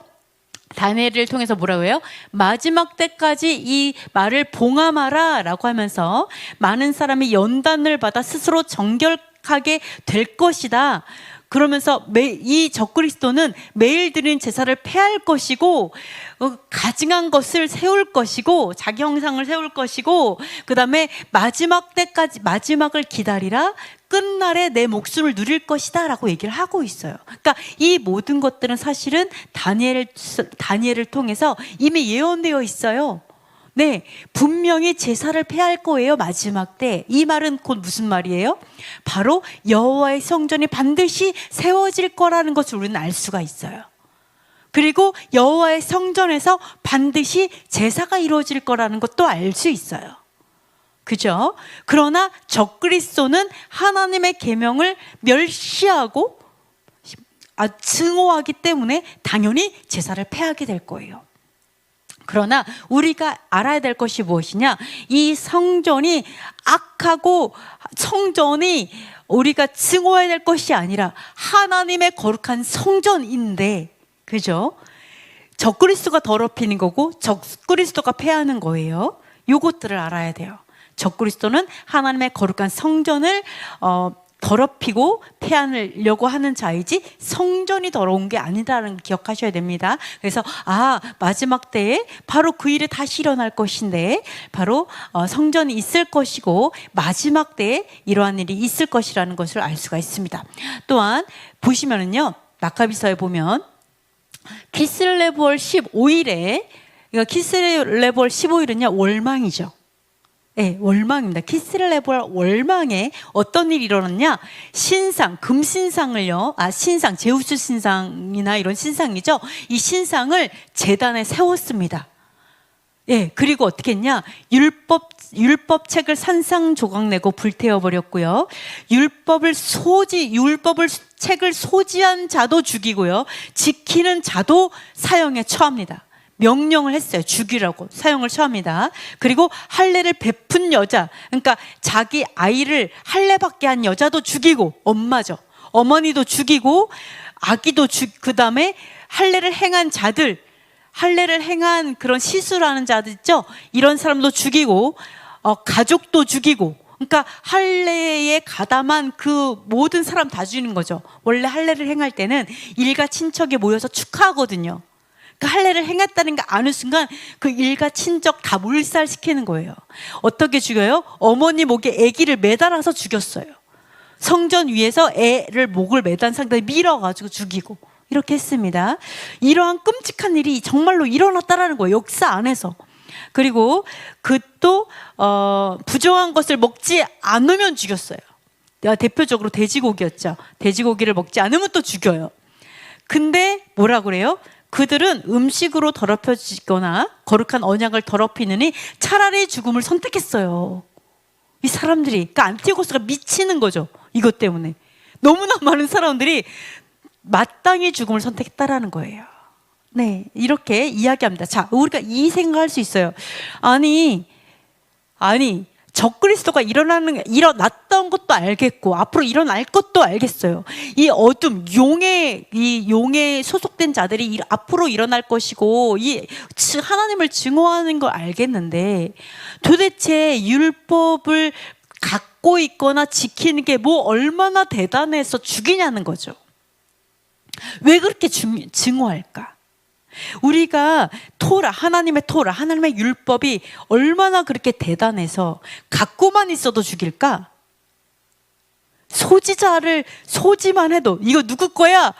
다니엘을 통해서 뭐라고 해요? 마지막 때까지 이 말을 봉함하라 라고 하면서 많은 사람이 연단을 받아 스스로 정결하게 될 것이다. 그러면서 이 적그리스도는 매일 드리는 제사를 폐할 것이고 가증한 것을 세울 것이고 자기 형상을 세울 것이고 그 다음에 마지막 때까지 마지막을 기다리라 끝날에 내 목숨을 누릴 것이다 라고 얘기를 하고 있어요. 그러니까 이 모든 것들은 사실은 다니엘을 통해서 이미 예언되어 있어요. 네, 분명히 제사를 폐할 거예요. 마지막 때. 이 말은 곧 무슨 말이에요? 바로 여호와의 성전이 반드시 세워질 거라는 것을 우리는 알 수가 있어요. 그리고 여호와의 성전에서 반드시 제사가 이루어질 거라는 것도 알 수 있어요. 그죠? 그러나 적그리스도는 하나님의 계명을 멸시하고 증오하기 때문에 당연히 제사를 폐하게 될 거예요. 그러나 우리가 알아야 될 것이 무엇이냐? 이 성전이 악하고 성전이 우리가 증오해야 될 것이 아니라 하나님의 거룩한 성전인데, 그죠? 적그리스도가 더럽히는 거고 적그리스도가 폐하는 거예요. 요것들을 알아야 돼요. 적그리스도는 하나님의 거룩한 성전을 더럽히고 폐하려고 하는 자이지 성전이 더러운 게 아니다라는 걸 기억하셔야 됩니다. 그래서 마지막 때에 바로 그 일이 다시 일어날 것인데 바로 성전이 있을 것이고 마지막 때에 이러한 일이 있을 것이라는 것을 알 수가 있습니다. 또한 보시면은요, 마카비서에 보면 키슬레브월 15일에 키슬레브월 15일은요 월망이죠. 네, 월망입니다. 키슬레브월 월망에 어떤 일이 일어났냐? 신상, 금신상을요, 신상, 제우스 신상이나 이런 신상이죠. 이 신상을 제단에 세웠습니다. 예, 그리고 어떻게 했냐? 율법책을 산상조각 내고 불태워버렸고요. 율법을 책을 소지한 자도 죽이고요. 지키는 자도 사형에 처합니다. 명령을 했어요. 죽이라고 사형을 처합니다. 그리고 할례를 베푼 여자, 그러니까 자기 아이를 할례받게 한 여자도 죽이고, 엄마죠. 어머니도 죽이고, 아기도 그 다음에 할례를 행한 자들, 할례를 행한 그런 시술하는 자들 있죠. 이런 사람도 죽이고, 가족도 죽이고. 그러니까 할례에 가담한 그 모든 사람 다 죽이는 거죠. 원래 할례를 행할 때는 일가 친척이 모여서 축하하거든요. 그 할례를 행했다는 게 아는 순간 그 일가 친척 다 몰살시키는 거예요. 어떻게 죽여요? 어머니 목에 아기를 매달아서 죽였어요. 성전 위에서 애를 목을 매단 상태에 밀어가지고 죽이고 이렇게 했습니다. 이러한 끔찍한 일이 정말로 일어났다라는 거예요. 역사 안에서. 그리고 그 또 부정한 것을 먹지 않으면 죽였어요. 대표적으로 돼지고기였죠. 돼지고기를 먹지 않으면 또 죽여요. 근데 뭐라 그래요? 그들은 음식으로 더럽혀지거나 거룩한 언약을 더럽히느니 차라리 죽음을 선택했어요. 이 사람들이, 그러니까 안티고스가 미치는 거죠. 이것 때문에 너무나 많은 사람들이 마땅히 죽음을 선택했다라는 거예요. 네, 이렇게 이야기합니다. 자, 우리가 이 생각할 수 있어요. 아니 적그리스도가 일어났던 것도 알겠고 앞으로 일어날 것도 알겠어요. 이 어둠, 용에 소속된 자들이 앞으로 일어날 것이고 이 하나님을 증오하는 걸 알겠는데 도대체 율법을 갖고 있거나 지키는 게 뭐 얼마나 대단해서 죽이냐는 거죠. 왜 그렇게 증오할까? 우리가 하나님의 하나님의 율법이 얼마나 그렇게 대단해서 갖고만 있어도 죽일까? 소지만 해도 이거 누구 거야?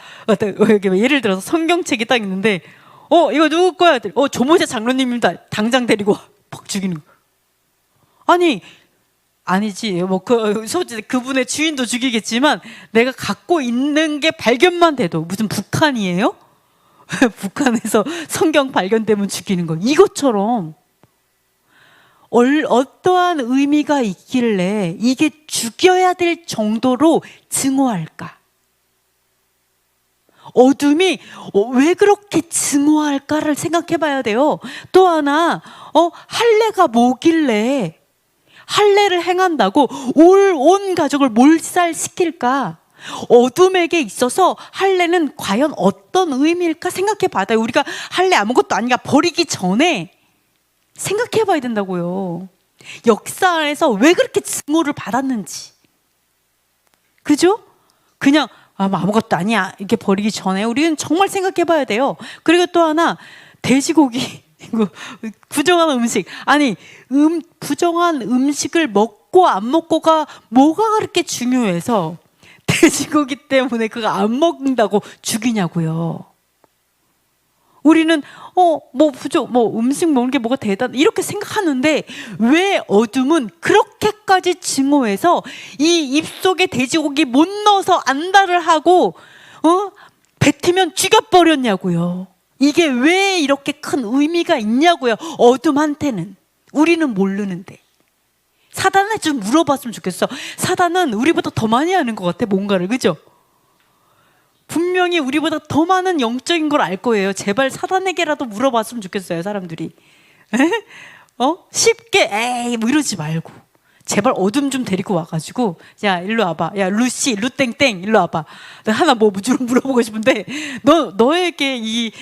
예를 들어서 성경책이 딱 있는데 이거 누구 거야? 조모세 장로님입니다. 당장 데리고 퍽 죽이는 거. 아니지. 그분의 주인도 죽이겠지만 내가 갖고 있는 게 발견만 돼도 무슨 북한이에요? 북한에서 성경 발견되면 죽이는 거. 이것처럼 어떠한 의미가 있길래 이게 죽여야 될 정도로 증오할까? 어둠이 왜 그렇게 증오할까를 생각해 봐야 돼요. 또 하나, 할례가 뭐길래 할례를 행한다고 온 가족을 몰살시킬까? 어둠에게 있어서 할례는 과연 어떤 의미일까 생각해 봐요. 우리가 할례 아무것도 아니가 버리기 전에 생각해 봐야 된다고요. 역사 안에서 왜 그렇게 증오를 받았는지. 그죠? 그냥 아무것도 아니야 이렇게 버리기 전에 우리는 정말 생각해 봐야 돼요. 그리고 또 하나, 돼지고기 이거 부정한 음식. 아니 부정한 음식을 먹고 안 먹고가 뭐가 그렇게 중요해서 돼지고기 때문에 그거 안 먹는다고 죽이냐고요. 우리는 음식 먹는 게 뭐가 대단 이렇게 생각하는데 왜 어둠은 그렇게까지 증오해서 이 입속에 돼지고기 못 넣어서 안달을 하고 뱉으면 죽여버렸냐고요. 이게 왜 이렇게 큰 의미가 있냐고요. 어둠한테는. 우리는 모르는데. 사단한테 좀 물어봤으면 좋겠어. 사단은 우리보다 더 많이 아는 것 같아, 뭔가를. 그죠? 분명히 우리보다 더 많은 영적인 걸 알 거예요. 제발 사단에게라도 물어봤으면 좋겠어요, 사람들이. 쉽게 에이 뭐 이러지 말고 제발 어둠 좀 데리고 와가지고, 야 일로 와봐, 야 루시 루땡땡 일로 와봐. 나 하나 좀 물어보고 싶은데, 너에게 이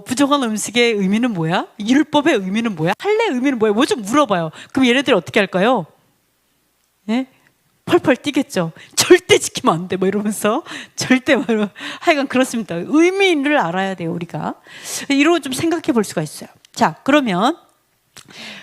부정한 음식의 의미는 뭐야? 율법의 의미는 뭐야? 할례의 의미는 뭐야? 뭐 좀 물어봐요. 그럼 얘네들이 어떻게 할까요? 예? 펄펄 뛰겠죠. 절대 지키면 안 돼, 뭐 이러면서. 절대 하여간 그렇습니다. 의미를 알아야 돼요, 우리가. 이런 좀 생각해 볼 수가 있어요. 자, 그러면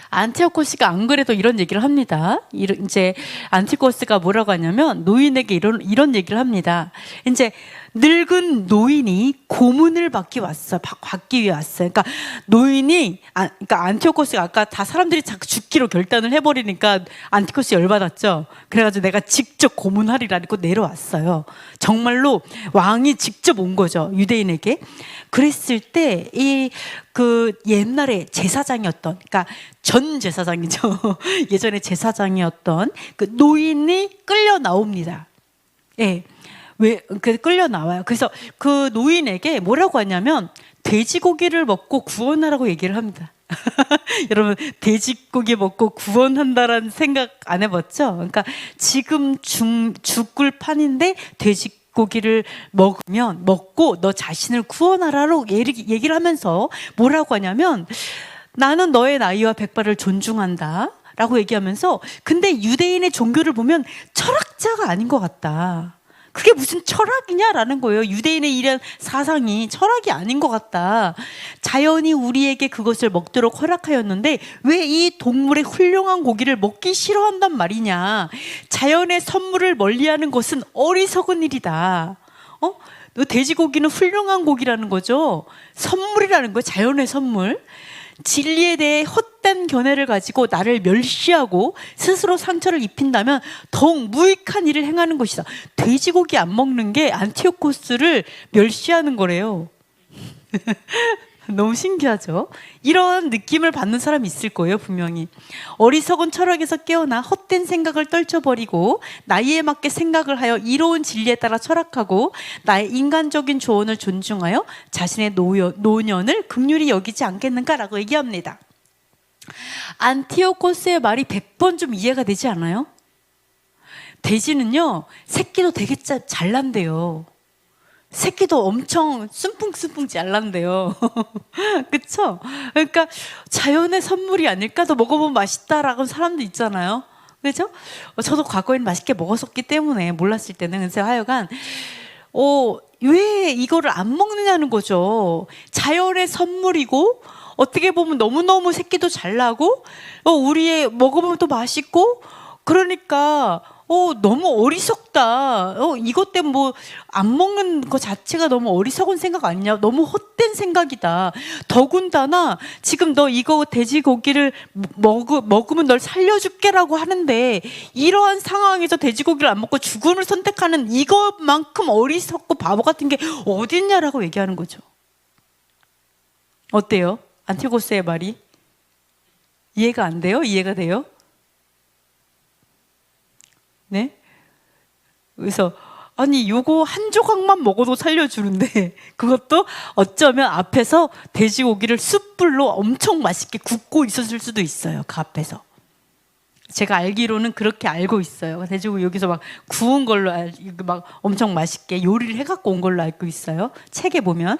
안티오코스가 안 그래도 이런 얘기를 합니다. 이제 안티오코스가 뭐라고 하냐면 노인에게 이런 얘기를 합니다. 이제 늙은 노인이 고문을 받기 위해 왔어요. 그러니까 노인이, 그러니까 안티오코스가 아까 다 사람들이 자꾸 죽기로 결단을 해버리니까 안티오코스 열받았죠. 그래가지고 내가 직접 고문하리라고 내려왔어요. 정말로 왕이 직접 온 거죠, 유대인에게. 그랬을 때 옛날에 제사장이었던, 그러니까 전 제사장이죠. 예전에 제사장이었던 그 노인이 끌려 나옵니다. 예. 끌려 나와요. 그래서 그 노인에게 뭐라고 하냐면 돼지고기를 먹고 구원하라고 얘기를 합니다. 여러분, 돼지고기 먹고 구원한다라는 생각 안 해봤죠? 그러니까 지금 죽을 판인데 돼지고기를 먹고 너 자신을 구원하라고 얘기를 하면서 뭐라고 하냐면, 나는 너의 나이와 백발을 존중한다 라고 얘기하면서, 근데 유대인의 종교를 보면 철학자가 아닌 것 같다. 그게 무슨 철학이냐라는 거예요. 유대인의 이런 사상이 철학이 아닌 것 같다. 자연이 우리에게 그것을 먹도록 허락하였는데 왜 이 동물의 훌륭한 고기를 먹기 싫어한단 말이냐. 자연의 선물을 멀리하는 것은 어리석은 일이다. 돼지고기는 훌륭한 고기라는 거죠. 선물이라는 거예요. 자연의 선물. 진리에 대해 헛된 견해를 가지고 나를 멸시하고 스스로 상처를 입힌다면 더욱 무익한 일을 행하는 것이다. 돼지고기 안 먹는 게 안티오코스를 멸시하는 거래요. 너무 신기하죠? 이런 느낌을 받는 사람이 있을 거예요, 분명히. 어리석은 철학에서 깨어나 헛된 생각을 떨쳐버리고 나이에 맞게 생각을 하여 이로운 진리에 따라 철학하고 나의 인간적인 조언을 존중하여 자신의 노년을 긍휼히 여기지 않겠는가라고 얘기합니다. 안티오코스의 말이 100번 좀 이해가 되지 않아요? 돼지는요, 새끼도 되게 잘 난대요. 새끼도 엄청 순풍순풍 잘난대요. 그쵸? 그러니까 자연의 선물이 아닐까? 더 먹어보면 맛있다라고 사람도 있잖아요. 그죠? 저도 과거에는 맛있게 먹었었기 때문에 몰랐을 때는. 그래서 하여간 왜 이거를 안 먹느냐는 거죠. 자연의 선물이고 어떻게 보면 너무너무 새끼도 잘 나고 우리의 먹어보면 또 맛있고, 그러니까 너무 어리석다. 이것 때문에 뭐 안 먹는 거 자체가 너무 어리석은 생각 아니냐. 너무 헛된 생각이다. 더군다나 지금 너 이거 돼지고기를 먹으면 널 살려줄게라고 하는데 이러한 상황에서 돼지고기를 안 먹고 죽음을 선택하는 이것만큼 어리석고 바보 같은 게 어딨냐라고 얘기하는 거죠. 어때요? 안티고스의 말이 이해가 안 돼요? 이해가 돼요? 네? 그래서 아니 요거 한 조각만 먹어도 살려주는데 그것도 어쩌면 앞에서 돼지고기를 숯불로 엄청 맛있게 굽고 있었을 수도 있어요. 그 앞에서. 제가 알기로는 그렇게 알고 있어요. 돼지고기 여기서 막 구운 걸로 막 엄청 맛있게 요리를 해갖고 온 걸로 알고 있어요. 책에 보면.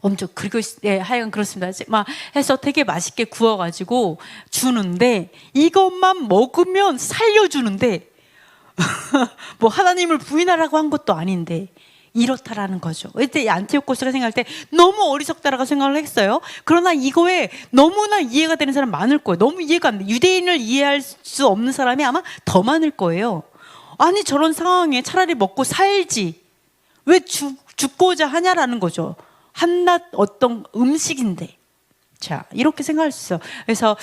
엄청 그리고 하여간 그렇습니다. 막 해서 되게 맛있게 구워가지고 주는데 이것만 먹으면 살려주는데 뭐 하나님을 부인하라고 한 것도 아닌데 이렇다라는 거죠. 그때 안티오코스가 생각할 때 너무 어리석다라고 생각을 했어요. 그러나 이거에 너무나 이해가 되는 사람 많을 거예요. 너무 이해가 안 돼. 유대인을 이해할 수 없는 사람이 아마 더 많을 거예요. 아니 저런 상황에 차라리 먹고 살지 왜 죽고자 하냐라는 거죠. 한낱 어떤 음식인데. 자, 이렇게 생각할 수 있어요. 그래서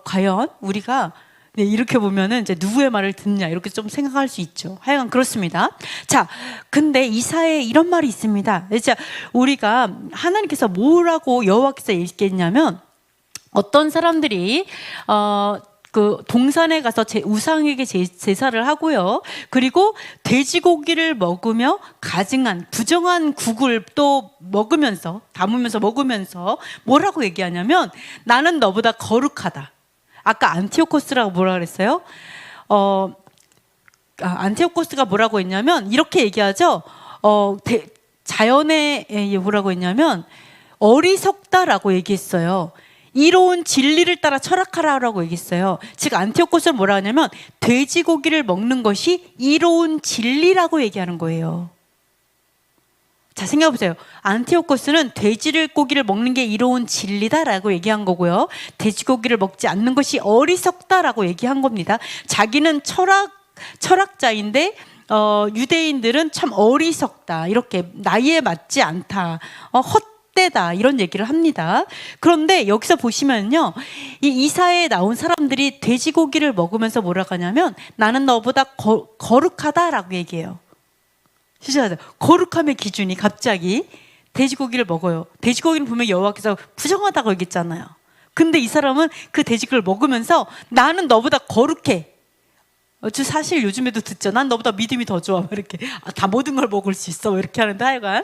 과연 우리가 이렇게 보면은 이제 누구의 말을 듣냐 이렇게 좀 생각할 수 있죠. 하여간 그렇습니다. 자, 근데 이사야에 이런 말이 있습니다. 진짜 우리가 하나님께서 뭐라고 여호와께서 얘기했냐면 어떤 사람들이 그 동산에 가서 우상에게 제사를 하고요. 그리고 돼지고기를 먹으며 가증한 부정한 국을 또 먹으면서 담으면서 먹으면서 뭐라고 얘기하냐면 나는 너보다 거룩하다. 아까 안티오코스라고 뭐라 그랬어요? 안티오코스가 뭐라고 했냐면 이렇게 얘기하죠. 자연에 뭐라고 했냐면 어리석다라고 얘기했어요. 이로운 진리를 따라 철학하라고 얘기했어요. 즉 안티오코스는 뭐라 하냐면 돼지고기를 먹는 것이 이로운 진리라고 얘기하는 거예요. 자, 생각해보세요. 안티오코스는 돼지고기를 먹는 게 이로운 진리다라고 얘기한 거고요. 돼지고기를 먹지 않는 것이 어리석다라고 얘기한 겁니다. 자기는 철학자인데 유대인들은 참 어리석다, 이렇게 나이에 맞지 않다, 헛되다 이런 얘기를 합니다. 그런데 여기서 보시면요, 이 이사야에 나온 사람들이 돼지고기를 먹으면서 뭐라고 하냐면 나는 너보다 거룩하다라고 얘기해요. 진짜 거룩함의 기준이 갑자기 돼지고기를 먹어요. 돼지고기를 보면 여호와께서 부정하다고 얘기했잖아요. 근데 이 사람은 그 돼지고기를 먹으면서 나는 너보다 거룩해. 사실 요즘에도 듣죠. 난 너보다 믿음이 더 좋아. 이렇게 다 모든 걸 먹을 수 있어. 이렇게 하는데 하여간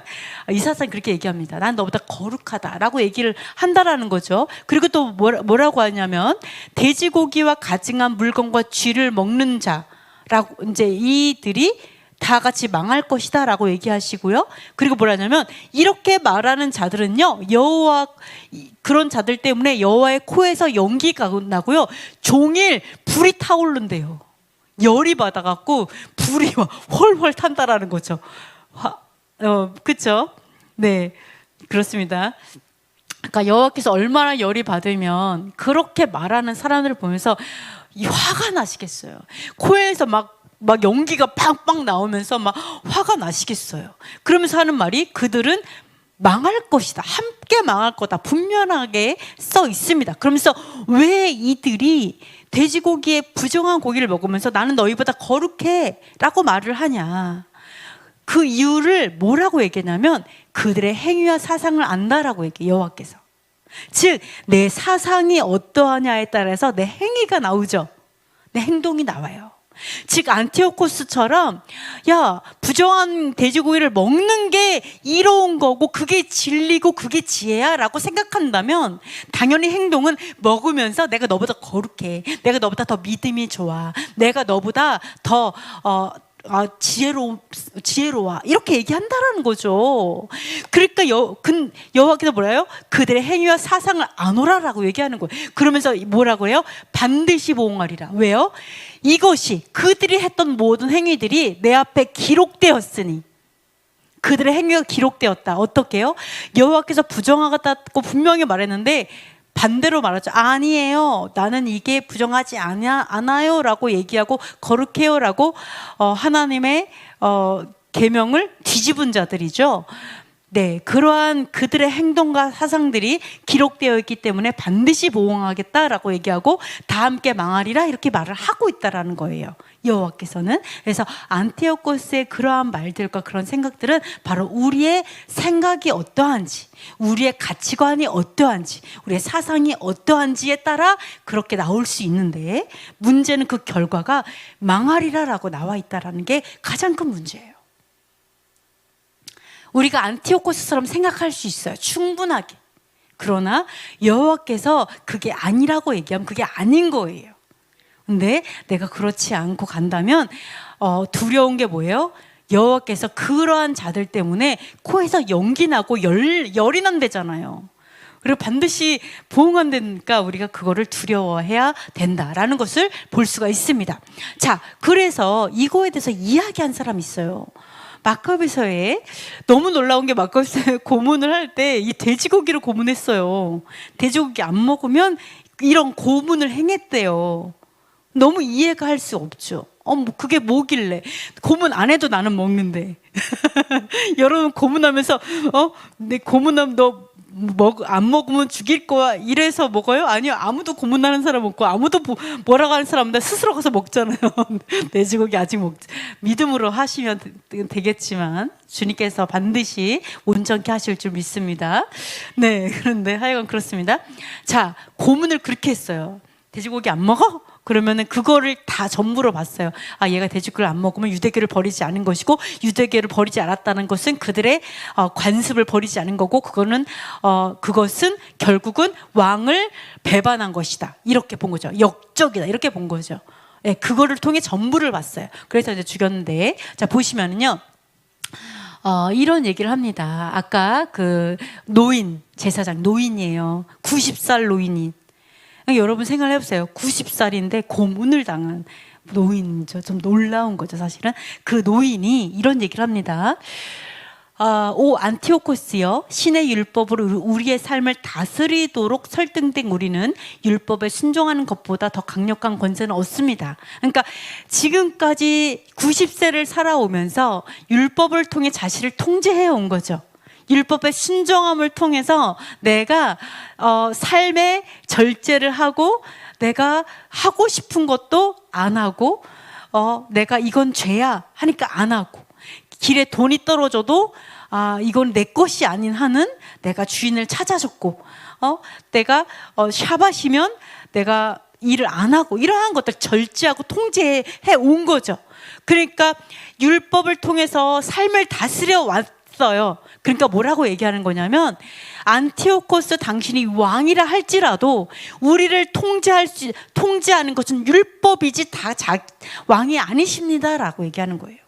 이사야는 그렇게 얘기합니다. 난 너보다 거룩하다라고 얘기를 한다라는 거죠. 그리고 또 뭐라고 하냐면 돼지고기와 가증한 물건과 쥐를 먹는 자라고 이제 이들이 다 같이 망할 것이다 라고 얘기하시고요. 그리고 뭐라냐면 이렇게 말하는 자들은요, 여호와 그런 자들 때문에 여호와의 코에서 연기가 나고요, 종일 불이 타오른대요. 열이 받아갖고 불이 훨훨 탄다라는 거죠. 그렇죠? 네, 그렇습니다. 그러니까 여호와께서 얼마나 열이 받으면 그렇게 말하는 사람들을 보면서 화가 나시겠어요. 코에서 막 연기가 팡팡 나오면서 막 화가 나시겠어요. 그러면서 하는 말이 그들은 망할 것이다. 함께 망할 거다. 분명하게 써 있습니다. 그러면서 왜 이들이 돼지고기에 부정한 고기를 먹으면서 나는 너희보다 거룩해 라고 말을 하냐. 그 이유를 뭐라고 얘기하냐면 그들의 행위와 사상을 안다라고 얘기해요. 여호와께서. 즉 내 사상이 어떠하냐에 따라서 내 행위가 나오죠. 내 행동이 나와요. 즉 안티오코스처럼 야, 부정한 돼지고기를 먹는 게 이로운 거고 그게 진리고 그게 지혜야 라고 생각한다면 당연히 행동은 먹으면서 내가 너보다 거룩해, 내가 너보다 더 믿음이 좋아, 내가 너보다 더 지혜로워 이렇게 얘기한다라는 거죠. 그러니까 여호와께서 뭐라요? 그들의 행위와 사상을 아노라라고 얘기하는 거예요. 그러면서 뭐라고 해요? 반드시 보응하리라. 왜요? 이것이 그들이 했던 모든 행위들이 내 앞에 기록되었으니. 그들의 행위가 기록되었다. 어떻게 해요? 여호와께서 부정하겠다고 분명히 말했는데 반대로 말하죠. 아니에요. 나는 이게 부정하지 않아요 라고 얘기하고 거룩해요 라고 하나님의 계명을 뒤집은 자들이죠. 네, 그러한 그들의 행동과 사상들이 기록되어 있기 때문에 반드시 보응하겠다라고 얘기하고 다 함께 망하리라 이렇게 말을 하고 있다라는 거예요. 여호와께서는. 그래서 안티오코스의 그러한 말들과 그런 생각들은 바로 우리의 생각이 어떠한지, 우리의 가치관이 어떠한지, 우리의 사상이 어떠한지에 따라 그렇게 나올 수 있는데 문제는 그 결과가 망하리라라고 나와 있다라는 게 가장 큰 문제예요. 우리가 안티오코스처럼 생각할 수 있어요. 충분하게. 그러나 여호와께서 그게 아니라고 얘기하면 그게 아닌 거예요. 근데 내가 그렇지 않고 간다면 두려운 게 뭐예요? 여호와께서 그러한 자들 때문에 코에서 연기 나고 열이 난대잖아요. 그리고 반드시 보응한다니까 우리가 그거를 두려워해야 된다라는 것을 볼 수가 있습니다. 자, 그래서 이거에 대해서 이야기한 사람이 있어요. 마가복음서에 너무 놀라운 게 마가복음서에 고문을 할 때 이 돼지고기를 고문했어요. 돼지고기 안 먹으면 이런 고문을 행했대요. 너무 이해가 할 수 없죠. 뭐 그게 뭐길래 고문 안 해도 나는 먹는데 여러분 고문하면서 내 고문하면 너 안 먹으면 죽일 거야 이래서 먹어요? 아니요, 아무도 고문하는 사람 없고 아무도 뭐라고 하는 사람 없는데 스스로 가서 먹잖아요. 돼지고기 아직 믿음으로 하시면 되겠지만 주님께서 반드시 온전케 하실 줄 믿습니다. 네, 그런데 하여간 그렇습니다. 자, 고문을 그렇게 했어요. 돼지고기 안 먹어? 그러면은 그거를 다 전부로 봤어요. 아, 얘가 돼지고기를 안 먹으면 유대교를 버리지 않은 것이고, 유대교를 버리지 않았다는 것은 그들의 관습을 버리지 않은 거고, 그것은 결국은 왕을 배반한 것이다. 이렇게 본 거죠. 역적이다. 이렇게 본 거죠. 예, 그거를 통해 전부를 봤어요. 그래서 이제 죽였는데, 자, 보시면은요. 이런 얘기를 합니다. 아까 그 노인, 제사장 노인이에요. 90살 노인이. 여러분 생각을 해보세요. 90살인데 고문을 당한 노인이죠. 좀 놀라운 거죠, 사실은. 그 노인이 이런 얘기를 합니다. 오 안티오코스여, 신의 율법으로 우리의 삶을 다스리도록 설득된 우리는 율법에 순종하는 것보다 더 강력한 권세는 없습니다. 그러니까 지금까지 90세를 살아오면서 율법을 통해 자신을 통제해 온 거죠. 율법의 순종함을 통해서 내가 삶의 절제를 하고, 내가 하고 싶은 것도 안 하고, 내가 이건 죄야 하니까 안 하고, 길에 돈이 떨어져도 이건 내 것이 아닌 한은 내가 주인을 찾아줬고, 내가 샤바시면 내가 일을 안 하고, 이러한 것들 절제하고 통제해 온 거죠. 그러니까 율법을 통해서 삶을 다스려 왔어요. 그러니까 뭐라고 얘기하는 거냐면, 안티오코스 당신이 왕이라 할지라도 우리를 통제하는 것은 율법이지 다 왕이 아니십니다라고 얘기하는 거예요.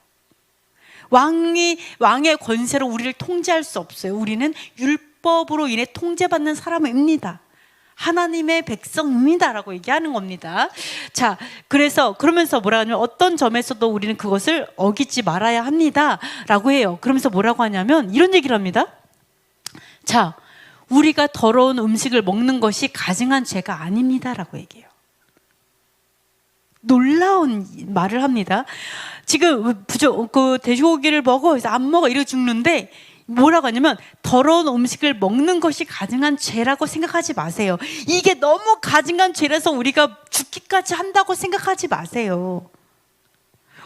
왕의 권세로 우리를 통제할 수 없어요. 우리는 율법으로 인해 통제받는 사람입니다. 하나님의 백성입니다라고 얘기하는 겁니다. 자, 그러면서 뭐라 하냐면, 어떤 점에서도 우리는 그것을 어기지 말아야 합니다라고 해요. 그러면서 뭐라고 하냐면 이런 얘기를 합니다. 자, 우리가 더러운 음식을 먹는 것이 가증한 죄가 아닙니다라고 얘기해요. 놀라운 말을 합니다. 지금 그 돼지고기를 먹어, 그래서 안 먹어 이러고 죽는데, 뭐라고 하냐면 더러운 음식을 먹는 것이 가증한 죄라고 생각하지 마세요. 이게 너무 가증한 죄라서 우리가 죽기까지 한다고 생각하지 마세요.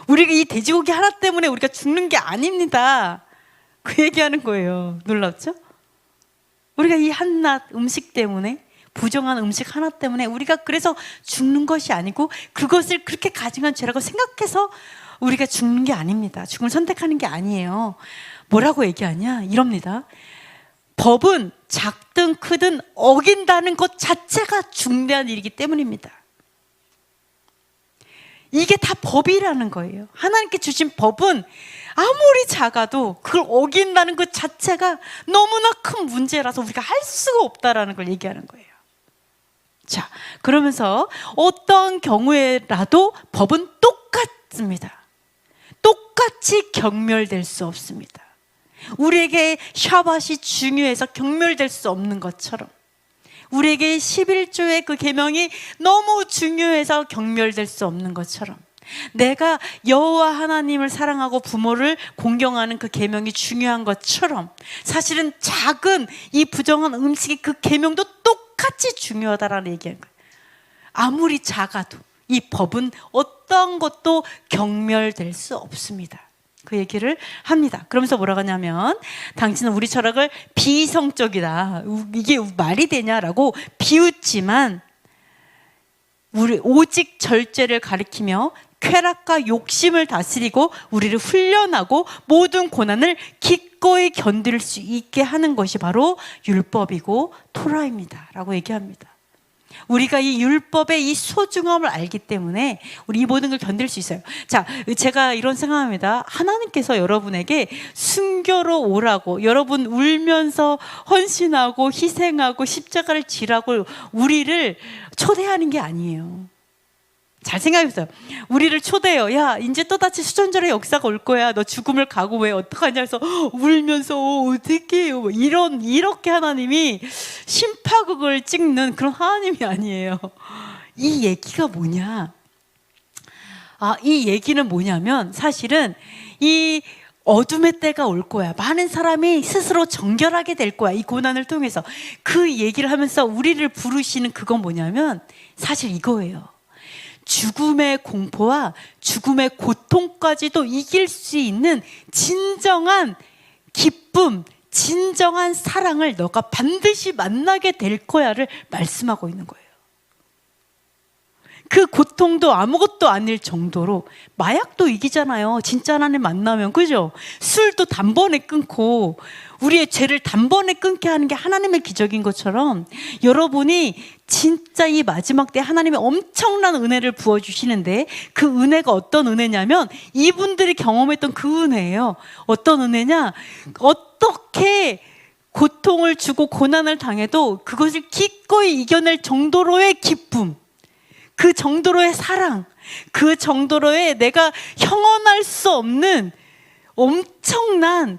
우리가 이 돼지고기 하나 때문에 우리가 죽는 게 아닙니다. 그 얘기하는 거예요. 놀랍죠? 우리가 이 한낱 음식 때문에, 부정한 음식 하나 때문에 우리가 그래서 죽는 것이 아니고, 그것을 그렇게 가증한 죄라고 생각해서 우리가 죽는 게 아닙니다. 죽음을 선택하는 게 아니에요. 뭐라고 얘기하냐? 이럽니다. 법은 작든 크든 어긴다는 것 자체가 중대한 일이기 때문입니다. 이게 다 법이라는 거예요. 하나님께 주신 법은 아무리 작아도 그걸 어긴다는 것 자체가 너무나 큰 문제라서 우리가 할 수가 없다라는 걸 얘기하는 거예요. 자, 그러면서 어떤 경우에라도 법은 똑같습니다. 똑같이 경멸될 수 없습니다. 우리에게 샤밧이 중요해서 경멸될 수 없는 것처럼, 우리에게 11조의 그 계명이 너무 중요해서 경멸될 수 없는 것처럼, 내가 여호와 하나님을 사랑하고 부모를 공경하는 그 계명이 중요한 것처럼, 사실은 작은 이 부정한 음식의 그 계명도 똑같이 중요하다라는 얘기하는 거예요. 아무리 작아도 이 법은 어떤 것도 경멸될 수 없습니다. 그 얘기를 합니다. 그러면서 뭐라고 하냐면, 당신은 우리 철학을 비성적이다, 이게 말이 되냐라고 비웃지만, 우리 오직 절제를 가리키며 쾌락과 욕심을 다스리고 우리를 훈련하고 모든 고난을 기꺼이 견딜 수 있게 하는 것이 바로 율법이고 토라입니다 라고 얘기합니다. 우리가 이 율법의 이 소중함을 알기 때문에 우리 이 모든 걸 견딜 수 있어요. 자, 제가 이런 생각합니다. 하나님께서 여러분에게 순교로 오라고, 여러분 울면서 헌신하고 희생하고 십자가를 지라고 우리를 초대하는 게 아니에요. 잘 생각해보세요. 우리를 초대해요. 야, 이제 또다시 수전절의 역사가 올 거야. 너 죽음을 각오해. 어떡하냐 해서 울면서 어떻게 해요. 이렇게 하나님이 심파극을 찍는 그런 하나님이 아니에요. 이 얘기가 뭐냐? 이 얘기는 뭐냐면 사실은 이 어둠의 때가 올 거야. 많은 사람이 스스로 정결하게 될 거야. 이 고난을 통해서. 그 얘기를 하면서 우리를 부르시는 그건 뭐냐면 사실 이거예요. 죽음의 공포와 죽음의 고통까지도 이길 수 있는 진정한 기쁨, 진정한 사랑을 너가 반드시 만나게 될 거야를 말씀하고 있는 거예요. 그 고통도 아무것도 아닐 정도로. 마약도 이기잖아요. 진짜 하나님 만나면. 그죠? 술도 단번에 끊고 우리의 죄를 단번에 끊게 하는 게 하나님의 기적인 것처럼 여러분이 진짜 이 마지막 때 하나님의 엄청난 은혜를 부어주시는데 그 은혜가 어떤 은혜냐면 이분들이 경험했던 그 은혜예요. 어떤 은혜냐? 어떻게 고통을 주고 고난을 당해도 그것을 기꺼이 이겨낼 정도로의 기쁨, 그 정도로의 사랑, 그 정도로의 내가 형언할 수 없는 엄청난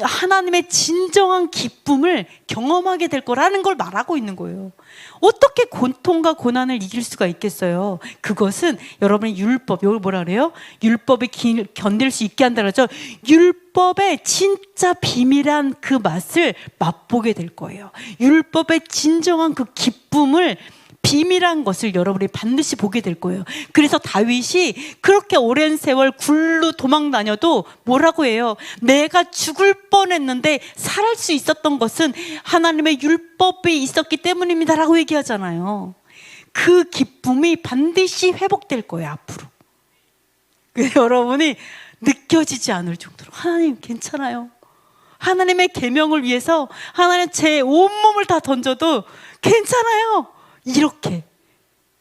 하나님의 진정한 기쁨을 경험하게 될 거라는 걸 말하고 있는 거예요. 어떻게 고통과 고난을 이길 수가 있겠어요? 그것은 여러분의 율법, 이걸 뭐라 그래요? 율법이 견딜 수 있게 한다 그러죠. 율법의 진짜 비밀한 그 맛을 맛보게 될 거예요. 율법의 진정한 그 기쁨을, 비밀한 것을 여러분이 반드시 보게 될 거예요. 그래서 다윗이 그렇게 오랜 세월 굴로 도망 다녀도 뭐라고 해요? 내가 죽을 뻔했는데 살할 수 있었던 것은 하나님의 율법이 있었기 때문입니다 라고 얘기하잖아요. 그 기쁨이 반드시 회복될 거예요, 앞으로. 여러분이 느껴지지 않을 정도로 하나님 괜찮아요. 하나님의 계명을 위해서 하나님 제 온몸을 다 던져도 괜찮아요. 이렇게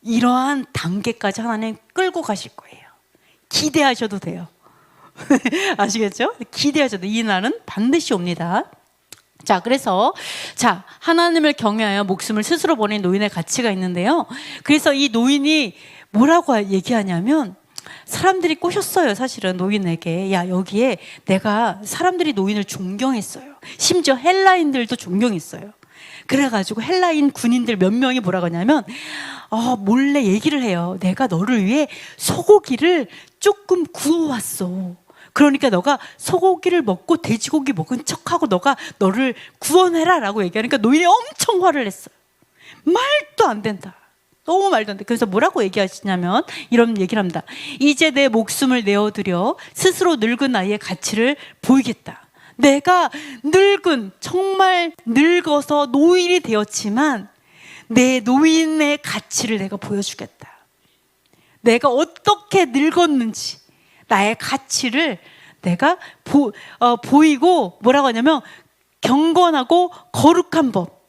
이러한 단계까지 하나님 끌고 가실 거예요. 기대하셔도 돼요. 아시겠죠? 기대하셔도 이 날은 반드시 옵니다. 자, 그래서 하나님을 경외하여 목숨을 스스로 버린 노인의 가치가 있는데요. 그래서 이 노인이 뭐라고 얘기하냐면 사람들이 꼬셨어요. 사실은 노인에게. 야, 여기에 내가 사람들이 노인을 존경했어요. 심지어 헬라인들도 존경했어요. 그래가지고 헬라인 군인들 몇 명이 뭐라고 하냐면 몰래 얘기를 해요. 내가 너를 위해 소고기를 조금 구워왔어. 그러니까 너가 소고기를 먹고 돼지고기 먹은 척하고 너를 구원해라 라고 얘기하니까 노인이 엄청 화를 냈어요. 말도 안 된다. 너무 말도 안 돼. 그래서 뭐라고 얘기하시냐면 이런 얘기를 합니다. 이제 내 목숨을 내어드려 스스로 늙은 나이의 가치를 보이겠다. 내가 정말 늙어서 노인이 되었지만 내 노인의 가치를 내가 보여주겠다. 내가 어떻게 늙었는지 나의 가치를 내가 보이고 뭐라고 하냐면 경건하고 거룩한 법,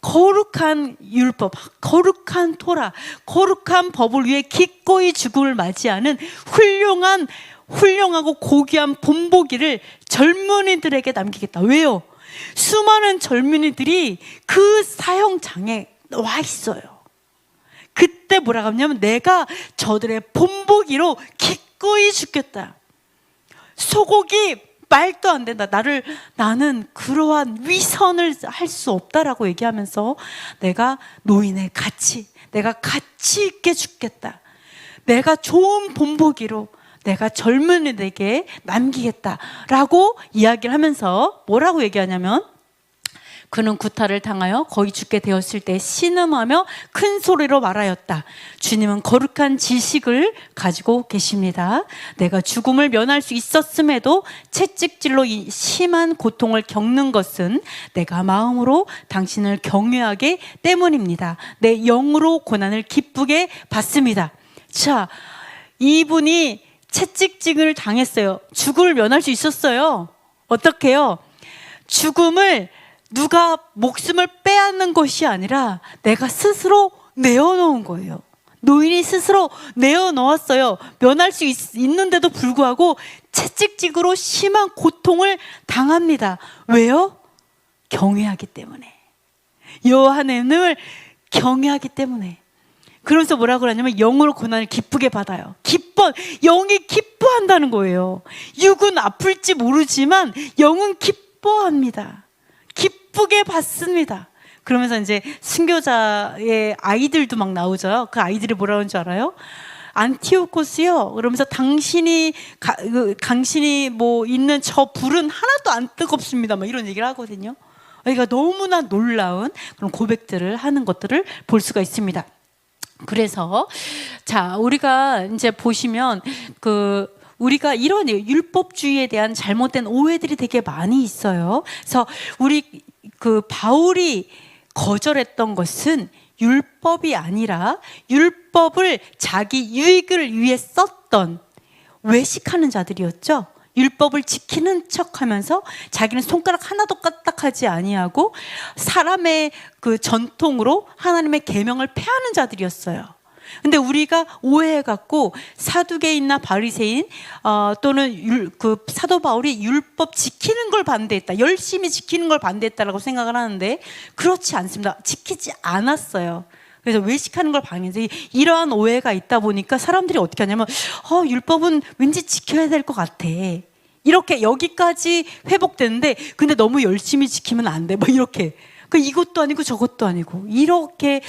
거룩한 율법, 거룩한 토라, 거룩한 법을 위해 기꺼이 죽음을 맞이하는 훌륭하고 고귀한 본보기를 젊은이들에게 남기겠다. 왜요? 수많은 젊은이들이 그 사형장에 와 있어요. 그때 뭐라고 하냐면 내가 저들의 본보기로 기꺼이 죽겠다. 소고기 말도 안 된다. 나는 그러한 위선을 할 수 없다라고 얘기하면서 내가 노인의 내가 가치 있게 죽겠다. 내가 좋은 본보기로 내가 젊은이들에게 남기겠다라고 이야기를 하면서 뭐라고 얘기하냐면 그는 구타를 당하여 거의 죽게 되었을 때 신음하며 큰 소리로 말하였다. 주님은 거룩한 지식을 가지고 계십니다. 내가 죽음을 면할 수 있었음에도 채찍질로 이 심한 고통을 겪는 것은 내가 마음으로 당신을 경외하기 때문입니다. 내 영으로 고난을 기쁘게 받습니다. 자, 이분이 채찍질을 당했어요. 죽음을 면할 수 있었어요. 어떻게요? 죽음을 누가 목숨을 빼앗는 것이 아니라 내가 스스로 내어놓은 거예요. 노인이 스스로 내어놓았어요. 면할 수 있는데도 불구하고 채찍질으로 심한 고통을 당합니다. 왜요? 경외하기 때문에. 여호와 하나님을 경외하기 때문에. 그러면서 뭐라고 그러냐면 영으로 고난을 기쁘게 받아요. 영이 기뻐한다는 거예요. 육은 아플지 모르지만 영은 기뻐합니다. 기쁘게 받습니다. 그러면서 이제 순교자의 아이들도 막 나오죠. 그 아이들이 뭐라고 하는 줄 알아요? 안티오코스요. 그러면서 당신이 뭐 있는 저 불은 하나도 안 뜨겁습니다. 막 이런 얘기를 하거든요. 그러니까 너무나 놀라운 그런 고백들을 하는 것들을 볼 수가 있습니다. 그래서 자, 우리가 이제 보시면 우리가 이런 율법주의에 대한 잘못된 오해들이 되게 많이 있어요. 그래서 바울이 거절했던 것은 율법이 아니라 율법을 자기 유익을 위해 썼던 외식하는 자들이었죠. 율법을 지키는 척하면서 자기는 손가락 하나도 까딱하지 아니하고 사람의 그 전통으로 하나님의 계명을 폐하는 자들이었어요. 근데 우리가 오해해갖고 사두개인이나 바리새인 또는 사도 바울이 율법 지키는 걸 반대했다, 열심히 지키는 걸 반대했다라고 생각을 하는데 그렇지 않습니다. 지키지 않았어요. 그래서 외식하는 걸 방해해서 이러한 오해가 있다 보니까 사람들이 어떻게 하냐면 율법은 왠지 지켜야 될 것 같아. 이렇게 여기까지 회복되는데 근데 너무 열심히 지키면 안 돼. 뭐 이렇게. 이것도 아니고 저것도 아니고 이렇게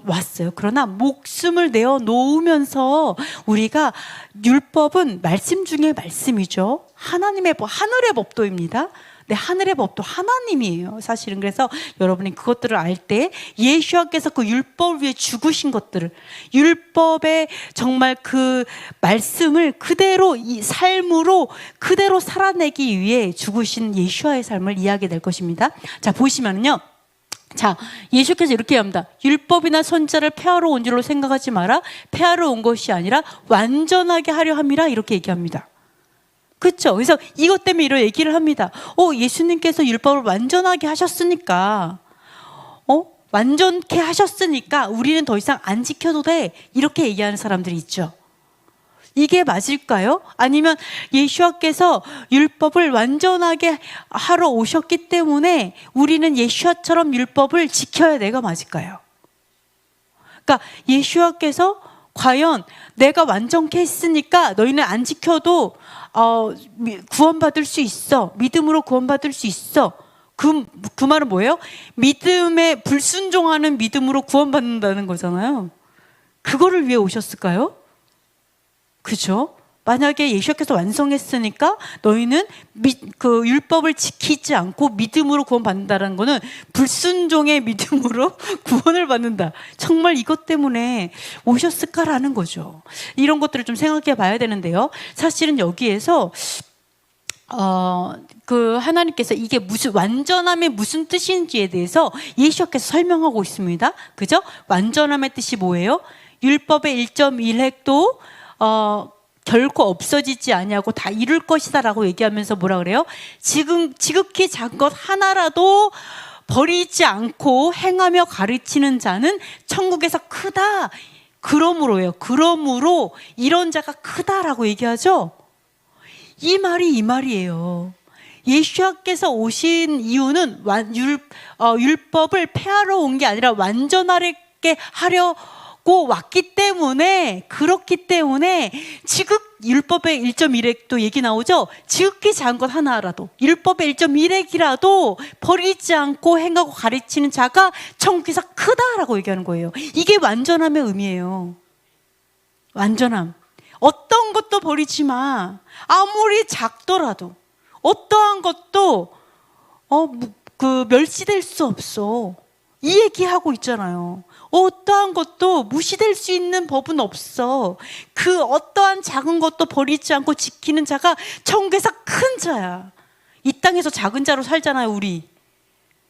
왔어요. 그러나 목숨을 내어 놓으면서 우리가 율법은 말씀 중에 말씀이죠. 하나님의 법, 하늘의 법도입니다. 네, 하늘의 법도 하나님이에요, 사실은. 그래서 여러분이 그것들을 알 때 예수님께서 그 율법을 위해 죽으신 것들을, 율법의 정말 그 말씀을 그대로 이 삶으로 그대로 살아내기 위해 죽으신 예수와의 삶을 이해하게 될 것입니다. 자, 보시면요. 자, 예수께서 이렇게 합니다. 율법이나 선자를 폐하러 온 줄로 생각하지 마라. 폐하러 온 것이 아니라 완전하게 하려 함이라. 이렇게 얘기합니다. 그렇죠? 그래서 이것 때문에 이런 얘기를 합니다. 예수님께서 율법을 완전하게 하셨으니까 완전케 하셨으니까 우리는 더 이상 안 지켜도 돼. 이렇게 얘기하는 사람들이 있죠. 이게 맞을까요? 아니면 예수와께서 율법을 완전하게 하러 오셨기 때문에 우리는 예수와처럼 율법을 지켜야 내가 맞을까요? 그러니까 예수와께서 과연 내가 완전케 했으니까 너희는 안 지켜도 구원받을 수 있어. 믿음으로 구원받을 수 있어. 그 말은 뭐예요? 믿음에 불순종하는 믿음으로 구원받는다는 거잖아요. 그거를 위해 오셨을까요? 그죠? 만약에 예수께서 완성했으니까 너희는 그 율법을 지키지 않고 믿음으로 구원받는다는 거는 불순종의 믿음으로 구원을 받는다. 정말 이것 때문에 오셨을까라는 거죠. 이런 것들을 좀 생각해 봐야 되는데요. 사실은 여기에서 하나님께서 이게 완전함이 무슨 뜻인지에 대해서 예수께서 설명하고 있습니다. 그죠? 완전함의 뜻이 뭐예요? 율법의 1.1획도 결코 없어지지 아니하고 다 이룰 것이다 라고 얘기하면서 뭐라 그래요? 지극히 작은 것 하나라도 버리지 않고 행하며 가르치는 자는 천국에서 크다. 그러므로 이런 자가 크다라고 얘기하죠. 이 말이에요. 예수께서 오신 이유는 율법을 폐하러 온 게 아니라 완전하게 하려고 왔기 때문에, 그렇기 때문에 율법의 1.1획도 얘기 나오죠. 지극히 작은 것 하나라도, 율법의 1.1획이라도 버리지 않고 행하고 가르치는 자가 천국에서 크다라고 얘기하는 거예요. 이게 완전함의 의미예요. 완전함. 어떤 것도 버리지 마. 아무리 작더라도 어떠한 것도 멸시될 수 없어. 이 얘기하고 있잖아요. 어떠한 것도 무시될 수 있는 법은 없어. 그 어떠한 작은 것도 버리지 않고 지키는 자가 천국에서 큰 자야. 이 땅에서 작은 자로 살잖아요, 우리.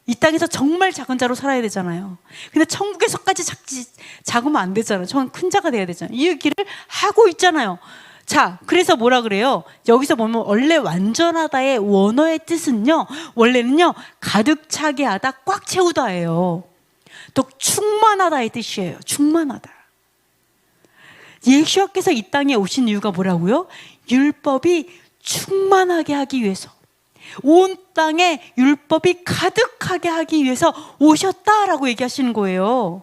이 땅에서 정말 작은 자로 살아야 되잖아요. 근데 천국에서까지 작으면 안 되잖아요. 큰 자가 돼야 되잖아요. 이 얘기를 하고 있잖아요. 자, 그래서 뭐라 그래요? 여기서 보면 원래 완전하다의 원어의 뜻은요, 원래는요, 가득 차게 하다, 꽉 채우다예요. 또 충만하다의 뜻이에요. 충만하다. 예수님께서 이 땅에 오신 이유가 뭐라고요? 율법이 충만하게 하기 위해서, 온 땅에 율법이 가득하게 하기 위해서 오셨다라고 얘기하시는 거예요.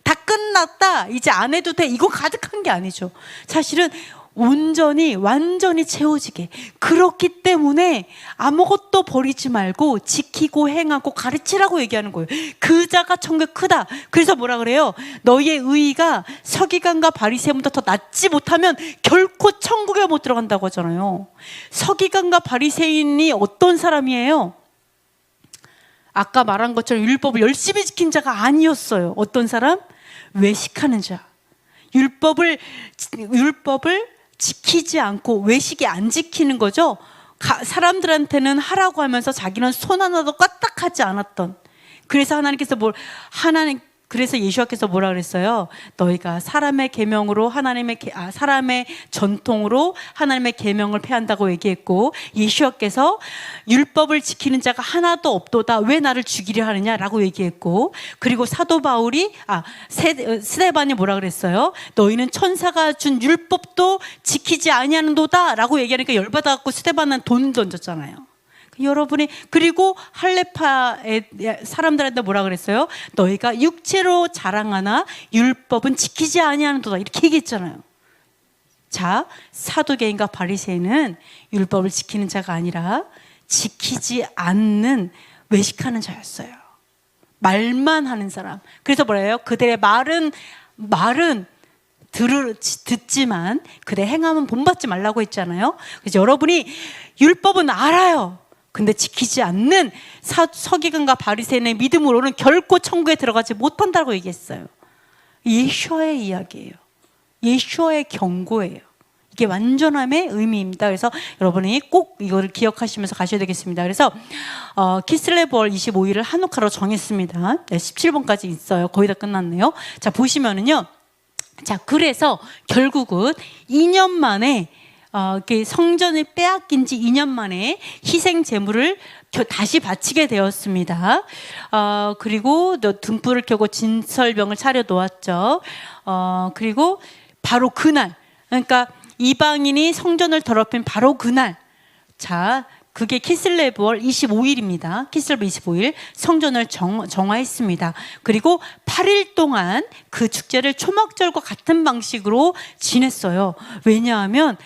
다 끝났다, 이제 안 해도 돼, 이거 가득한 게 아니죠. 사실은 온전히 완전히 채워지게, 그렇기 때문에 아무것도 버리지 말고 지키고 행하고 가르치라고 얘기하는 거예요. 그 자가 천국에 크다. 그래서 뭐라 그래요? 너희의 의의가 서기관과 바리새인보다 더 낫지 못하면 결코 천국에 못 들어간다고 하잖아요. 서기관과 바리새인이 어떤 사람이에요? 아까 말한 것처럼 율법을 열심히 지킨 자가 아니었어요. 어떤 사람? 외식하는 자. 율법을 지키지 않고 외식이 안 지키는 거죠. 사람들한테는 하라고 하면서 자기는 손 하나도 까딱하지 않았던. 그래서 그래서 예수께서 뭐라 그랬어요? 너희가 사람의 계명으로 사람의 전통으로 하나님의 계명을 폐한다고 얘기했고, 예수께서 율법을 지키는 자가 하나도 없도다. 왜 나를 죽이려 하느냐라고 얘기했고, 그리고 사도 바울이 스데반이 뭐라 그랬어요? 너희는 천사가 준 율법도 지키지 아니하는도다라고 얘기하니까 열받아 갖고 스데반은 돈 던졌잖아요. 여러분이, 그리고 할레파의 사람들한테 뭐라 그랬어요? 너희가 육체로 자랑하나 율법은 지키지 아니하는도다, 이렇게 얘기했잖아요. 자, 사두개인과 바리새인은 율법을 지키는 자가 아니라 지키지 않는 외식하는 자였어요. 말만 하는 사람. 그래서 뭐래요? 그들의 말은 듣지만 그들의 행함은 본받지 말라고 했잖아요. 그래서 여러분이 율법은 알아요. 근데 지키지 않는 서기관과 바리새인의 믿음으로는 결코 천국에 들어가지 못한다고 얘기했어요. 예수와의 이야기예요. 예수와의 경고예요. 이게 완전함의 의미입니다. 그래서 여러분이 꼭 이거를 기억하시면서 가셔야 되겠습니다. 그래서 키슬레브 월 25일을 한우카로 정했습니다. 17번까지 있어요. 거의 다 끝났네요. 자, 보시면은요. 자, 그래서 결국은 2년 만에 성전을 빼앗긴 지 2년 만에 희생 제물을 다시 바치게 되었습니다. 그리고 등불을 켜고 진설병을 차려 놓았죠. 그리고 바로 그날, 그러니까 이방인이 성전을 더럽힌 바로 그날, 자, 그게 키슬레브 월 25일입니다. 키슬레브 25일 성전을 정화했습니다. 그리고 8일 동안 그 축제를 초막절과 같은 방식으로 지냈어요. 왜냐하면